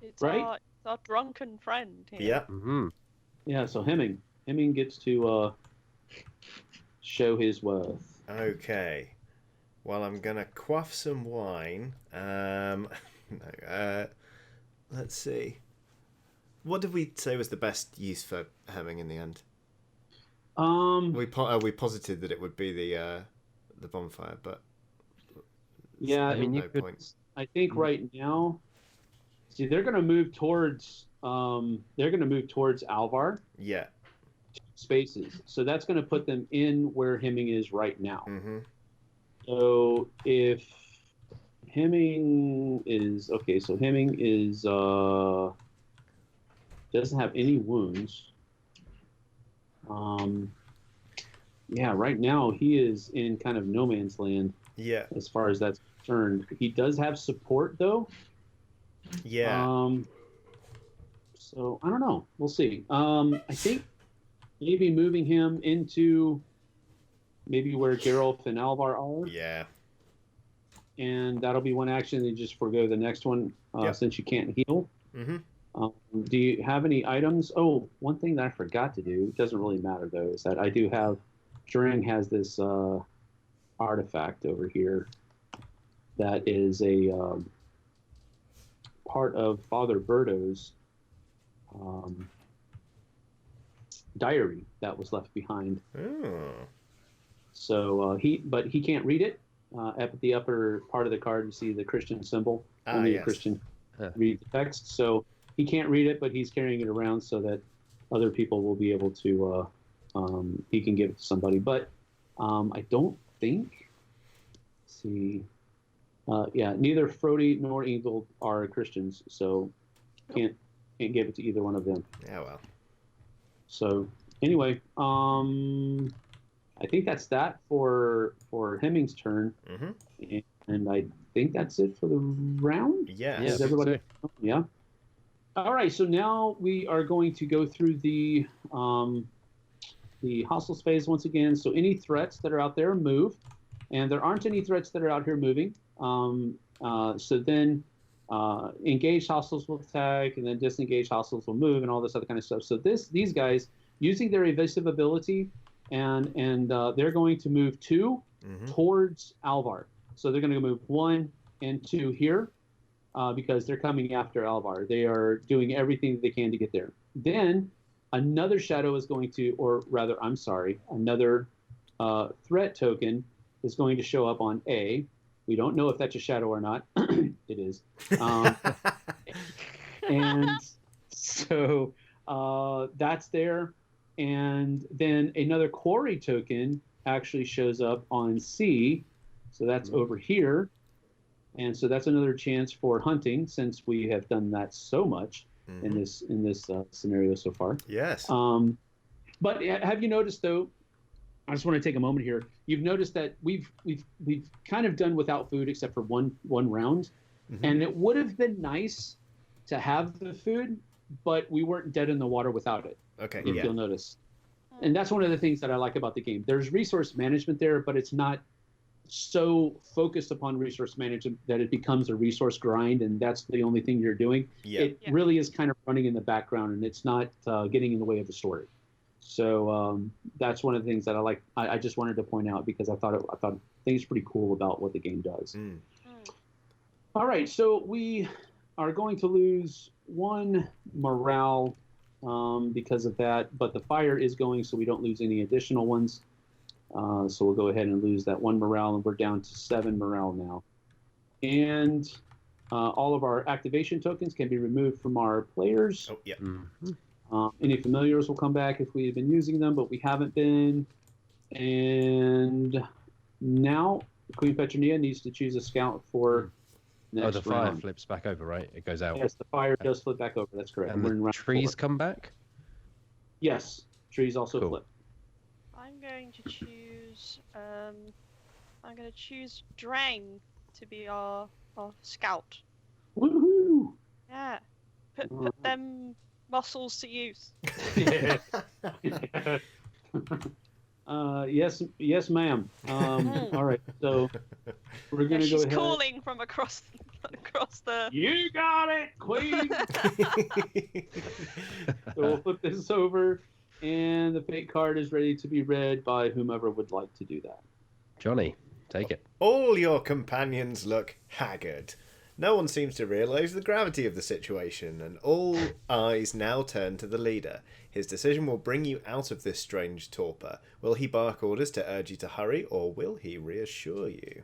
It's Right? our drunken friend here. Yeah. Mm-hmm. Yeah, so Hemming gets to show his worth. Okay. Well, I'm gonna quaff some wine. Let's see. What did we say was the best use for Hemming in the end? We posited that it would be the bonfire, but Yeah, I mean, no you could. points. I think right now, see, they're going to move towards Alvar Yeah. spaces. So that's going to put them in where Hemming is right now. Mm-hmm. So if Hemming is okay, so Hemming is doesn't have any wounds. Yeah, right now he is in kind of no man's land Yeah. as far as that's concerned. He does have support though. Yeah. So I don't know. We'll see. I think maybe moving him into maybe where Geralt and Alvar are, Yeah. and that'll be one action. Then just forgo the next one Yep. since you can't heal. Mm-hmm. Do you have any items? Oh, one thing that I forgot to do, it doesn't really matter though, is that I do have, Turing has this artifact over here that is a part of Father Berto's diary that was left behind. Oh. So he can't read it. At the upper part of the card, you see the Christian symbol. Only yes. a Christian read the text. So he can't read it, but he's carrying it around so that other people will be able to. He can give it to somebody, but I don't think. Let's see. Yeah, neither Frody nor Ingvild are Christians, so can't give it to either one of them. Yeah. Well. So anyway, I think that's that for Hemming's turn, Mm-hmm. and I think that's it for the round. Yeah. Is everybody? Yeah. All right. So now we are going to go through the hostiles phase once again. So any threats that are out there move, and there aren't any threats that are out here moving. So then engaged hostiles will attack, and then disengaged hostiles will move, and all this other kind of stuff. So these guys using their evasive ability, and they're going to move 2 towards Alvar. So they're going to move 1 and 2 here because they're coming after Alvar. They are doing everything they can to get there. Then another shadow is going to, or rather, I'm sorry, another threat token is going to show up on A. We don't know if that's a shadow or not. It is. And so that's there. And then another quarry token actually shows up on C. So that's over here. And so that's another chance for hunting, since we have done that so much in this scenario so far. Yes. But have you noticed, though, I just want to take a moment here. You've noticed that we've kind of done without food except for one round, and it would have been nice to have the food, but we weren't dead in the water without it. Okay. If Yeah. you'll notice, and that's one of the things that I like about the game. There's resource management there, but it's not so focused upon resource management that it becomes a resource grind, and that's the only thing you're doing. Yeah. It really is kind of running in the background, and it's not getting in the way of the story. So that's one of the things that I like. I just wanted to point out because I thought things pretty cool about what the game does. All right, so we are going to lose 1 morale because of that, but the fire is going, so we don't lose any additional ones. So we'll go ahead and lose that 1 morale, and we're down to 7 morale now. And all of our activation tokens can be removed from our players. Oh, yeah. Any familiars will come back if we have been using them, but we haven't been. And now Queen Petronia needs to choose a scout for next the fire round. flips back over, right? It goes out. Yes, the fire does flip back over. That's correct. And We're in the round trees 4. come back? Yes, trees also Cool. flip. going to choose. I'm going to choose Drang to be our scout. Woohoo! Yeah. Put them muscles to use. Yes, ma'am. All right, so we're gonna go She's ahead. calling from across the. You got it, Queen. So we'll flip this over, and the fate card is ready to be read by whomever would like to do that. Johnny, take it. All your companions look haggard. No one seems to realise the gravity of the situation, and all eyes now turn to the leader. His decision will bring you out of this strange torpor. Will he bark orders to urge you to hurry, or will he reassure you?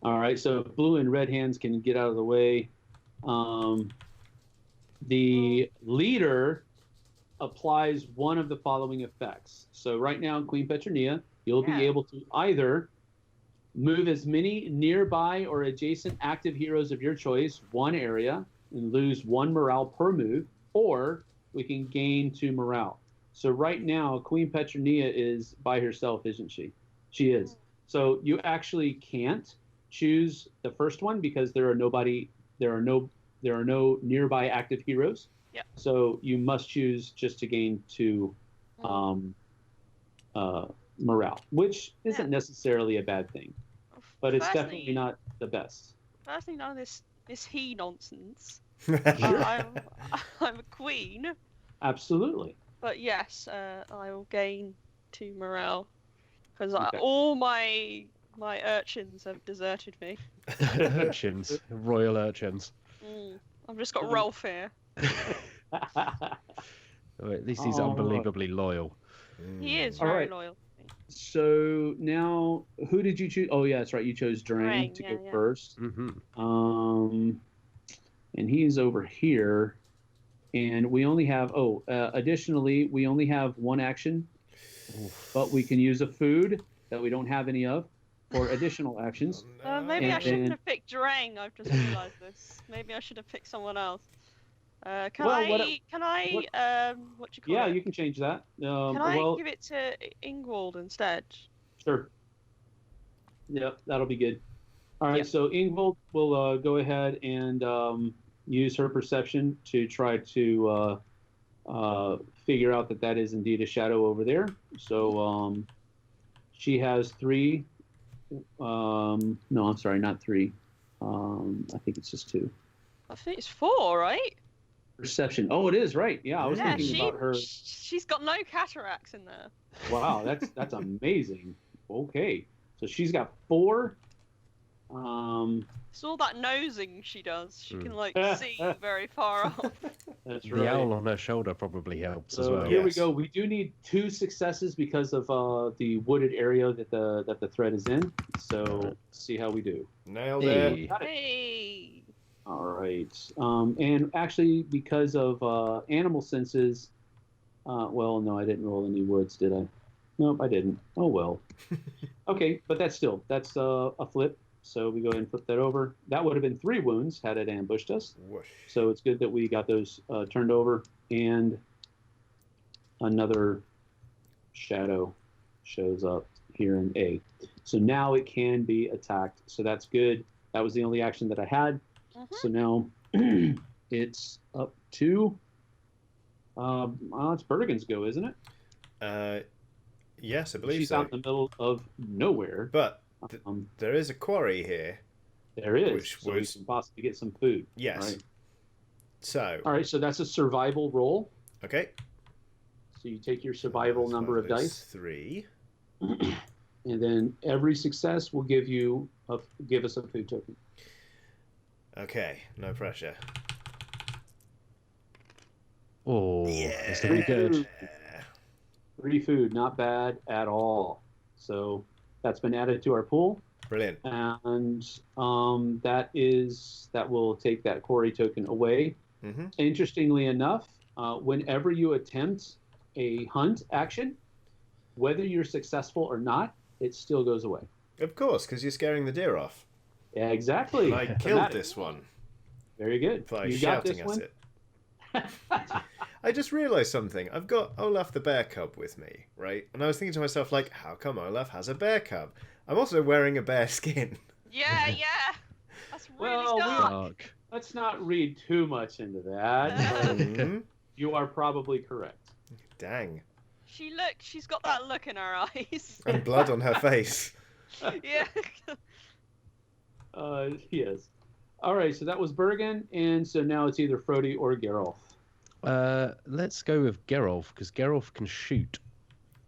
All right, so blue and red hands can get out of the way. The leader applies one of the following effects. So right now, Queen Petronia, you'll be able to either move as many nearby or adjacent active heroes of your choice, one area, and lose 1 morale per move, or we can gain 2 morale. So right now, Queen Petronia is by herself, isn't she? She is. So you actually can't choose the first one because there are no nearby active heroes. Yeah. So you must choose just to gain 2 morale, which isn't necessarily a bad thing, but it's definitely not the best. Firstly, none of this he nonsense. I'm a queen. Absolutely. But yes, I will gain 2 morale because Okay. all my urchins have deserted me. Urchins, royal urchins. I've just got Rolf here. Oh, at least he's Oh. unbelievably loyal. He is All very right. loyal. So now, who did you choose? Oh, yeah, that's right. You chose Drang to go first. Mm-hmm. And he's over here. And we only have, additionally, we only have 1 action, but we can use a food that we don't have any of for additional actions. Maybe I And shouldn't then- have picked Drang. I've just realised this. Maybe I should have picked someone else. Can Well, I? what What do you call Yeah, it? you can change that. Can I give it to Ingwald instead? Sure. Yep, that'll be good. All right, Yep. so Ingvold will go ahead and use her perception to try to figure out that is indeed a shadow over there. So she has 3. No, I'm sorry, not 3. I think it's just 2. I think it's 4, right? Perception. Oh, it is right. Yeah, I was Yeah, thinking about her. she's got no cataracts in there. Wow, that's amazing. Okay, so she's got 4. It's all that nosing she does. She can like see very far off. That's The right. owl on her shoulder probably helps as So well. here we Yes. go. We do need 2 successes because of the wooded area that the thread is in. So let's see how we do. Nailed Hey. it. Got it. Hey. All right. And actually, because of animal senses, well, no, I didn't roll any woods, did I? Nope, I didn't. Oh well. Okay, but that's a flip. So we go ahead and flip that over. That would have been 3 wounds had it ambushed us. Whoosh. So it's good that we got those turned over. And another shadow shows up here in A. So now it can be attacked. So that's good. That was the only action that I had. So now it's up to it's Bergen's go, isn't it? Yes, I believe She's so. out in the middle of nowhere. But Um, there is a quarry here. there is. Which so we was- can possibly get some food. Yes. Right. So, All right, so that's a survival roll. okay. So you take your survival number of dice, 3. and then every success will give us a food token. Okay, no pressure. Oh, that's looking good. 3 food, not bad at all. So that's been added to our pool, Brilliant. and that will take that quarry token away. Mm-hmm. Interestingly enough, whenever you attempt a hunt action, whether you're successful or not, it still goes away. Of course, because you're scaring the deer off. Yeah, exactly. And I killed this one Very good. by You got this shouting one. at it. I just realised something. I've got Olaf the bear cub with me, right? And I was thinking to myself, like, how come Olaf has a bear cub? I'm also wearing a bear skin. Yeah, yeah. That's really Well, dark. Dark. let's not read too much into that. But Mhm. you are probably correct. Dang. She's got that look in her eyes. And blood on her face. Yeah. Yes. All right, so that was Bergen, and so now it's either Frody or Geralf. Let's go with Geralf, because Geralf can shoot.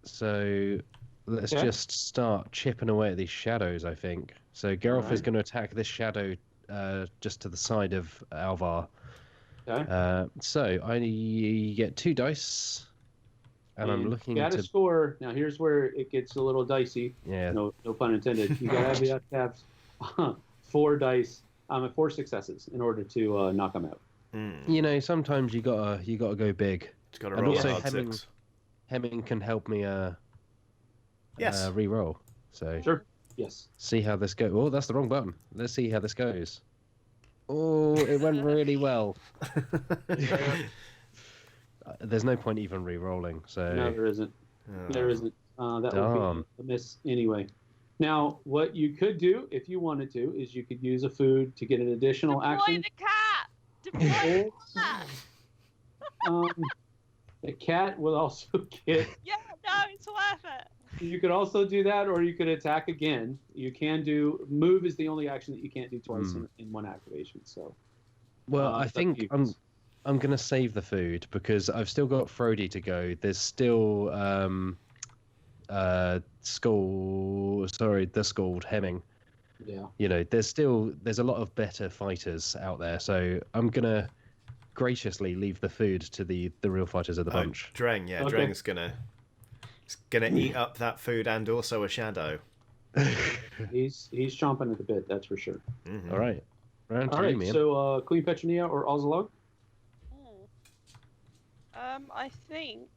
So let's Okay. just start chipping away at these shadows, I think. So Geralf is Alright. going to attack this shadow just to the side of Alvar. Okay. So I get 2 dice, and I'm looking You gotta to... score. Now here's where it gets a little dicey. Yeah, No pun intended. You gotta have 4 dice. 4 successes in order to knock them out. you know, sometimes you gotta go big. It's got to And roll also a hard Hemming- 6. Hemming can help me Yes. re-roll. So Sure. Yes. see how this goes. Oh, that's the wrong button. Let's see how this goes. Oh, it went really well. There's no point even re-rolling. So No, there isn't. Oh. There isn't. That would Darn. be a miss anyway. Now, what you could do, if you wanted to, is you could use a food to get an additional Deploy action. the cat. Deploy the cat. The cat will also get. Yeah, no, it's worth it. You could also do that, or you could attack again. You can do move is the only action that you can't do twice in one activation. So. Well, I it's up to think you. I'm gonna save the food because I've still got Frody to go. There's still the Scald Hemming. Yeah. You know, there's a lot of better fighters out there, so I'm gonna graciously leave the food to the real fighters of the bunch. Drang, yeah, Okay. Drang's gonna eat up that food and also a shadow. He's chomping at the bit. That's for sure. Mhm. All right, round All to you, right. man. So Queen Petronia or Ozlog? I think.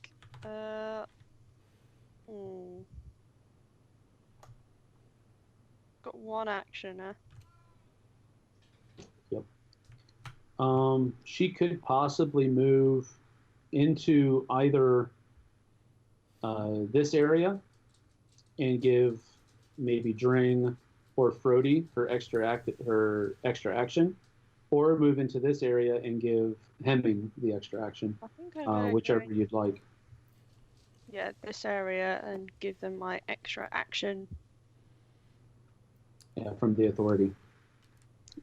Got 1 action, huh? She could possibly move into either this area and give maybe Dring or Frody her extra action, or move into this area and give Hemming the extra action, I think I'm gonna whichever go, you'd like. yeah, this area and give them my extra action. Yeah, from the authority.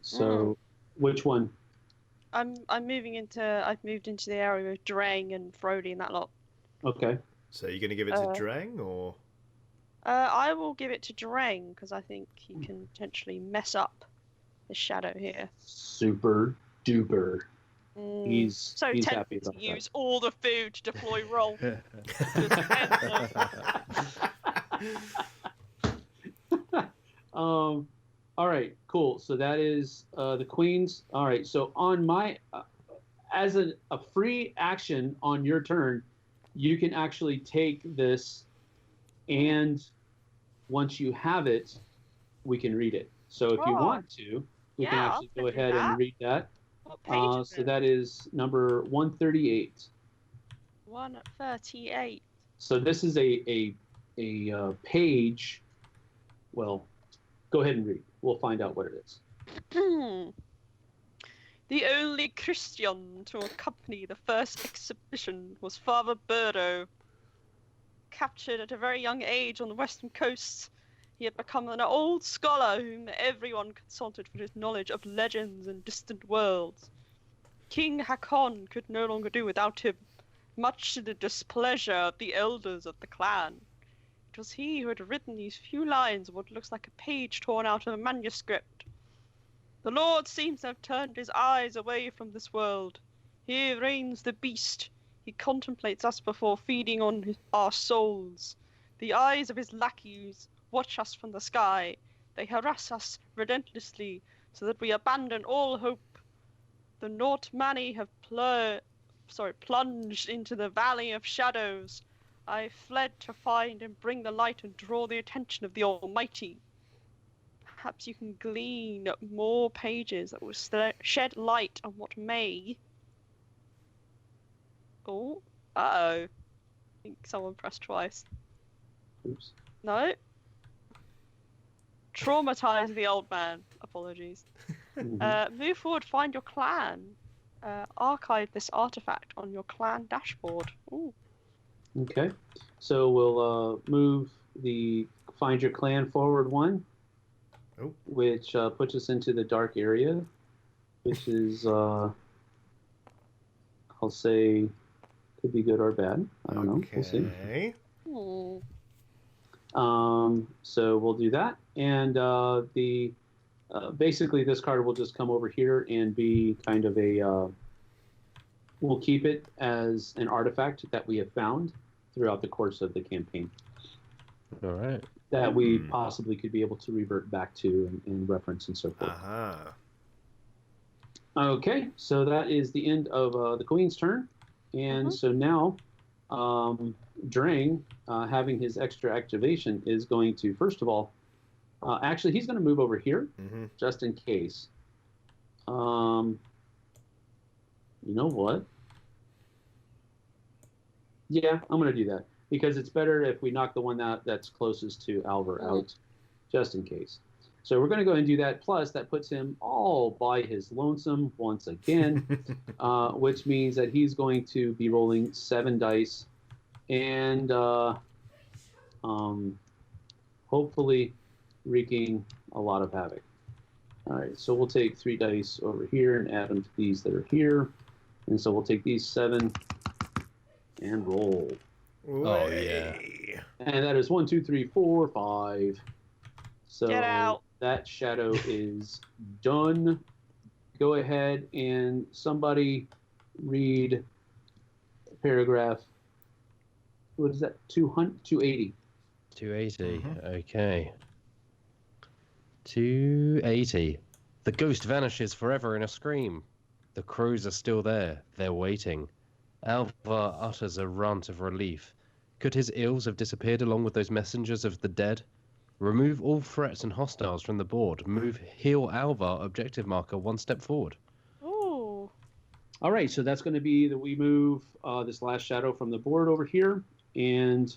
So, which one? I've moved into the area with Drang and Frody and that lot. Okay. So you're gonna give it to Drang or? I will give it to Drang because I think he can potentially mess up the shadow here. Super duper. He's So happy tempted about to use all the food to deploy roll. All right, cool. So that is the Queen's. All right. So on my, as a free action on your turn, you can actually take this, and once you have it, we can read it. So if you want to, we can Yeah, actually I'll go do ahead and that. read that. What page is So it? that is number 138. 138. So this is a page. Well, go ahead and read. We'll find out what it is. The only Christian to accompany the first exhibition was Father Burdo. Captured at a very young age on the western coast, he had become an old scholar whom everyone consulted for his knowledge of legends and distant worlds. King Hakon could no longer do without him, much to the displeasure of the elders of the clan. It was he who had written these few lines of what looks like a page torn out of a manuscript. The Lord seems to have turned his eyes away from this world. Here reigns the beast. He contemplates us before feeding on our souls. The eyes of his lackeys watch us from the sky. They harass us relentlessly so that we abandon all hope. The Nortmani have plunged into the valley of shadows. I fled to find and bring the light and draw the attention of the Almighty. Perhaps you can glean more pages that will shed light on what may Oh, uh-oh. I think someone pressed twice. Oops. No. Traumatize the old man. Apologies. Move forward, find your clan. Archive this artifact on your clan dashboard. Ooh. Okay. So we'll move the Find Your Clan forward one, which puts us into the dark area, which is, I'll say, could be good or bad. I don't know. We'll see. Ooh. So we'll do that. And basically this card will just come over here and be kind of a, we'll keep it as an artifact that we have found throughout the course of the campaign. All right. That we possibly could be able to revert back to and reference and so forth. Okay, so that is the end of the Queen's turn. And so now, Drang, having his extra activation, is going to, first of all, actually, he's going to move over here, just in case. You know what? Yeah, I'm going to do that. Because it's better if we knock the one that's closest to Alvar out, just in case. So we're going to go ahead and do that. Plus, that puts him all by his lonesome once again, which means that he's going to be rolling 7 dice and hopefully wreaking a lot of havoc. All right, so we'll take 3 dice over here and add them to these that are here. And so we'll take these 7 and roll. Oh, yeah. And that is 1, 2, 3, 4, 5. So Get out. That shadow is done. Go ahead and somebody read paragraph. What is that? 280. 280. Okay. 280. The ghost vanishes forever in a scream. The crows are still there. They're waiting. Alvar utters a runt of relief. Could his ills have disappeared along with those messengers of the dead? Remove all threats and hostiles from the board. Move Heal Alvar objective marker 1 step forward. Ooh. All right, so that's going to be that we move this last shadow from the board over here, and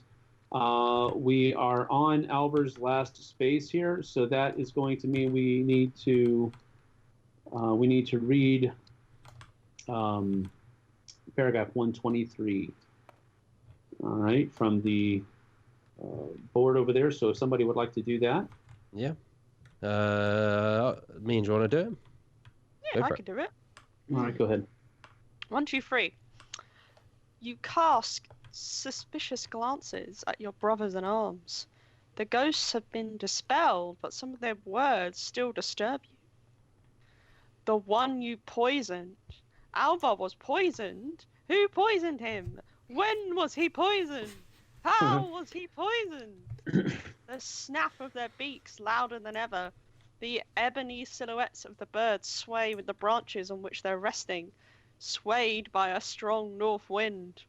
we are on Alvar's last space here. So that is going to mean we need to read paragraph 123. All right, from the board over there. So if somebody would like to do that. Yeah. Mean, do you want to do it? Yeah, I could do it. All right, go ahead. 1, 2, 3. You cast suspicious glances at your brothers in arms. The ghosts have been dispelled, but some of their words still disturb you. The one you poisoned. Alvar was poisoned? Who poisoned him? When was he poisoned? How was he poisoned? The snap of their beaks louder than ever. The ebony silhouettes of the birds sway with the branches on which they're resting, swayed by a strong north wind.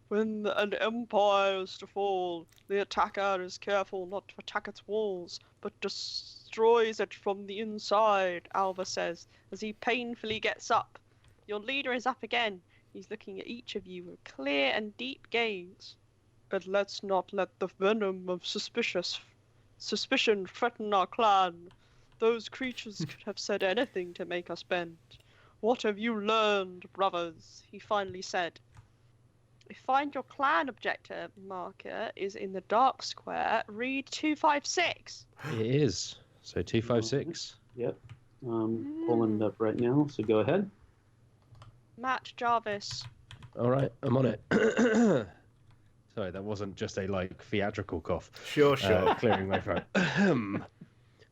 When an empire is to fall, the attacker is careful not to attack its walls, but destroys it from the inside, Alvar says, as he painfully gets up. Your leader is up again. He's looking at each of you with a clear and deep gaze. But let's not let the venom of suspicion threaten our clan. Those creatures could have said anything to make us bend. What have you learned, brothers? He finally said. Find your clan objective marker is in the dark square. Read 256. It is. So 256. Yep. Pulling it up right now. So go ahead. Matt Jarvis. All right, I'm on it. Sorry, that wasn't just a theatrical cough. Sure. Clearing my throat.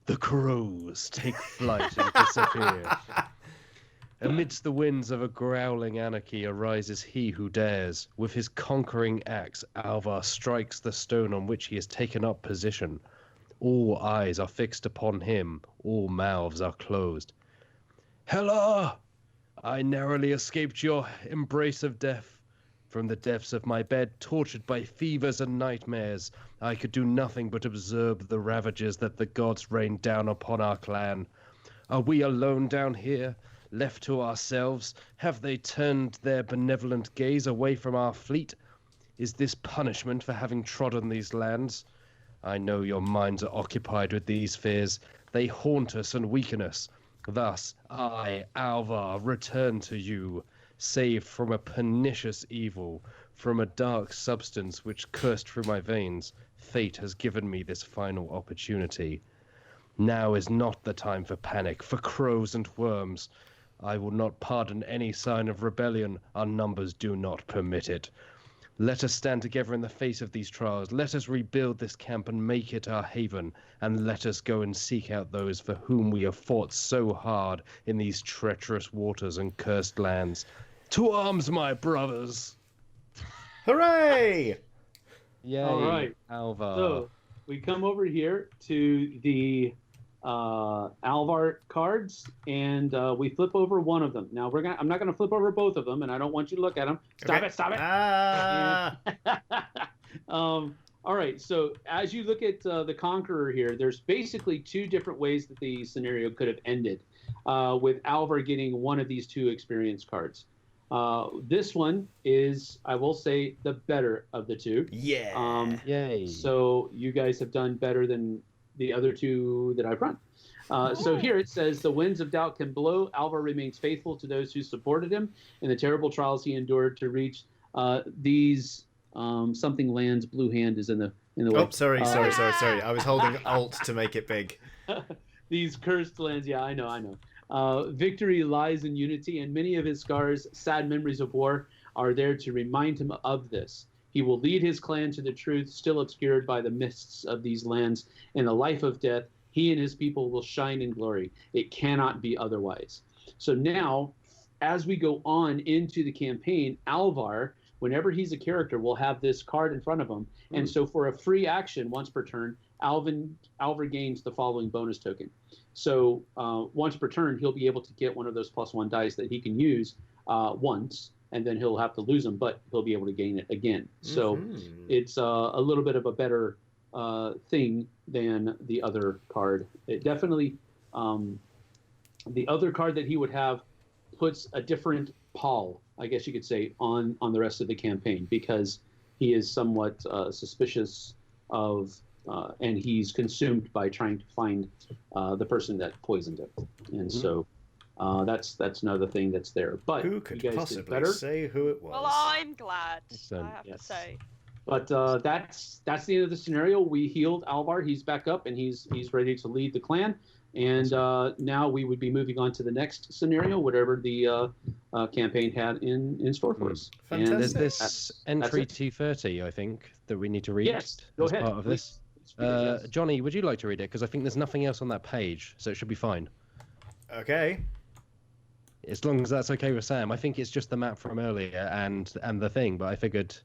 The crows take flight and disappear. Amidst the winds of a growling anarchy arises he who dares. With his conquering axe, Alvar strikes the stone on which he has taken up position. All eyes are fixed upon him. All mouths are closed. Hela! I narrowly escaped your embrace of death. From the depths of my bed, tortured by fevers and nightmares, I could do nothing but observe the ravages that the gods rained down upon our clan. Are we alone down here? Left to ourselves, have they turned their benevolent gaze away from our fleet? Is this punishment for having trodden these lands? I know your minds are occupied with these fears. They haunt us and weaken us. Thus, I, Alvar, return to you, saved from a pernicious evil, from a dark substance which coursed through my veins. Fate has given me this final opportunity. Now is not the time for panic, for crows and worms. I will not pardon any sign of rebellion. Our numbers do not permit it. Let us stand together in the face of these trials. Let us rebuild this camp and make it our haven. And let us go and seek out those for whom we have fought so hard in these treacherous waters and cursed lands. To arms, my brothers! Hooray! Yay, All right. Alvar. So we come over here to the Alvar cards, and we flip over one of them. Now I'm not gonna flip over both of them, and I don't want you to look at them. Stop it! Stop it! Ah! All right. So as you look at the Conqueror here, there's basically two different ways that the scenario could have ended, with Alvar getting one of these two experience cards. This one is, I will say, the better of the two. Yeah. Yay. So you guys have done better than the other two that I've run. So here it says, the winds of doubt can blow. Alvar remains faithful to those who supported him in the terrible trials he endured to reach these something lands. Blue hand is in the way. Oh, sorry. I was holding Alt to make it big. These cursed lands. Yeah, I know. Victory lies in unity, and many of his scars, sad memories of war, are there to remind him of this. He will lead his clan to the truth, still obscured by the mists of these lands. In the life of death, he and his people will shine in glory. It cannot be otherwise. So now, as we go on into the campaign, Alvar, whenever he's a character, will have this card in front of him. And so for a free action once per turn, Alvar gains the following bonus token. So once per turn, he'll be able to get one of those +1 dice that he can use once, and then he'll have to lose them, but he'll be able to gain it again. So it's a little bit of a better thing than the other card. It definitely, the other card that he would have puts a different pall, I guess you could say, on the rest of the campaign, because he is somewhat suspicious of, and he's consumed by trying to find the person that poisoned him. And so that's another thing that's there. But who could you guys possibly did better. say who it was? Well, I'm glad, Excellent. I have Yes. to say. But that's the end of the scenario. We healed Alvar. He's back up, and he's ready to lead the clan. And now we would be moving on to the next scenario, whatever the campaign had in store for us. And There's Fantastic. this entry it. 230, I think, that we need to read Yes, go as ahead. part of this. Please read it, yes. Johnny, would you like to read it? Because I think there's nothing else on that page, so it should be fine. Okay. As long as that's okay with Sam. I think it's just the map from earlier and the thing, but I figured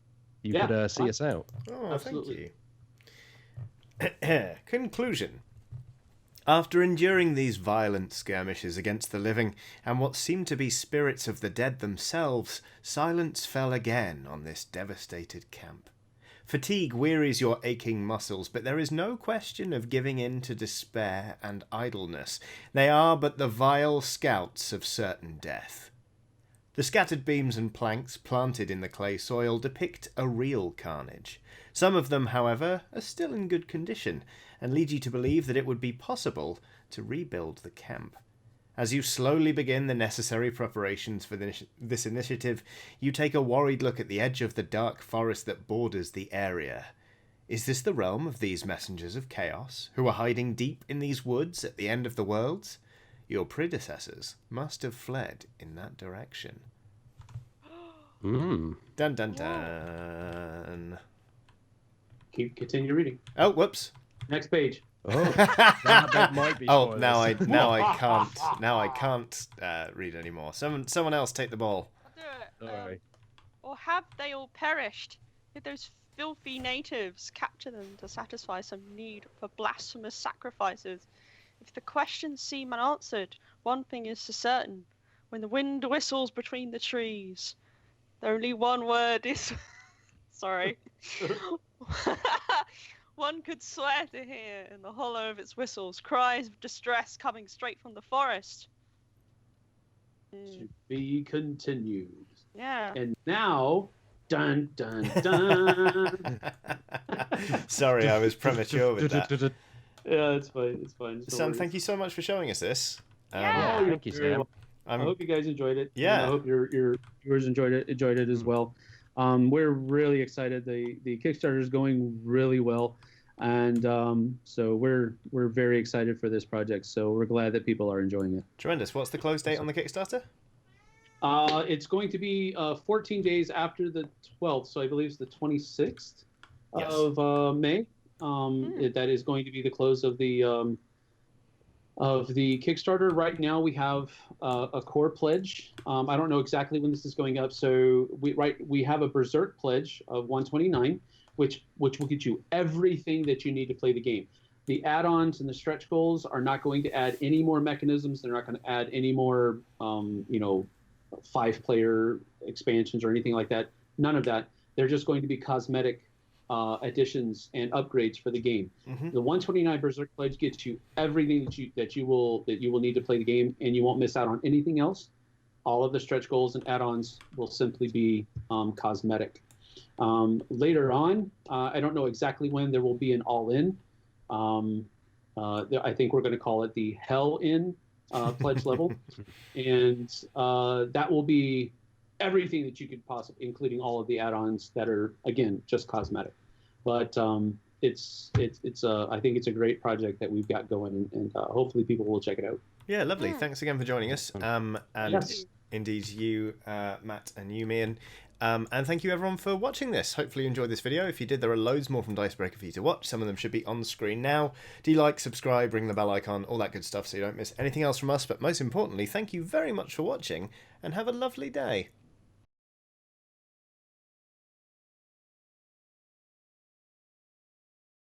you Yeah, could see fine. us out. Oh, Absolutely. thank you. Conclusion. After enduring these violent skirmishes against the living and what seemed to be spirits of the dead themselves, silence fell again on this devastated camp. Fatigue wearies your aching muscles, but there is no question of giving in to despair and idleness. They are but the vile scouts of certain death. The scattered beams and planks planted in the clay soil depict a real carnage. Some of them, however, are still in good condition, and lead you to believe that it would be possible to rebuild the camp. As you slowly begin the necessary preparations for this initiative, you take a worried look at the edge of the dark forest that borders the area. Is this the realm of these messengers of chaos, who are hiding deep in these woods at the end of the worlds? Your predecessors must have fled in that direction. Dun dun dun. Continue reading. Oh, whoops. Next page. Oh, that might be Oh, spoilers. now I can't read anymore. Someone else take the ball. I'll do it. Sorry. Or have they all perished? Did those filthy natives capture them to satisfy some need for blasphemous sacrifices? If the questions seem unanswered, one thing is for certain. When the wind whistles between the trees, only one word is... Sorry. One could swear to hear in the hollow of its whistles cries of distress coming straight from the forest. To be continued. Yeah. And now, dun dun dun. Sorry, I was premature with that. Yeah, it's fine. It's fine. No Sam, worries. thank you so much for showing us this. Yeah. you're Thank you, very Sam. welcome. I hope you guys enjoyed it. Yeah. And I hope your viewers enjoyed it as well. We're really excited. The Kickstarter is going really well, and so we're very excited for this project. So we're glad that people are enjoying it. Tremendous. What's the close date on the Kickstarter? It's going to be 14 days after the 12th, so I believe it's the 26th Yes. of May. That is going to be the close of the Kickstarter. Right now, we have a core pledge. I don't know exactly when this is going up, so we have a Berserk pledge of 129, which will get you everything that you need to play the game. The add-ons and the stretch goals are not going to add any more mechanisms. They're not going to add any more, 5-player expansions or anything like that. None of that. They're just going to be cosmetic additions and upgrades for the game. Mm-hmm. The 129 Berserk pledge gets you everything that you will need to play the game, and you won't miss out on anything else. All of the stretch goals and add-ons will simply be cosmetic. Later on, I don't know exactly when, there will be an all-in. I think we're going to call it the HEL in pledge level, and that will be everything that you could possibly, including all of the add-ons that are, again, just cosmetic. But it's I think it's a great project that we've got going, and hopefully people will check it out. Yeah, lovely. Thanks again for joining us. And Yes. indeed you, Matt, and you, Meehan. And thank you everyone for watching this. Hopefully you enjoyed this video. If you did, there are loads more from Dicebreaker for you to watch. Some of them should be on screen now. Do like, subscribe, ring the bell icon, all that good stuff so you don't miss anything else from us. But most importantly, thank you very much for watching and have a lovely day.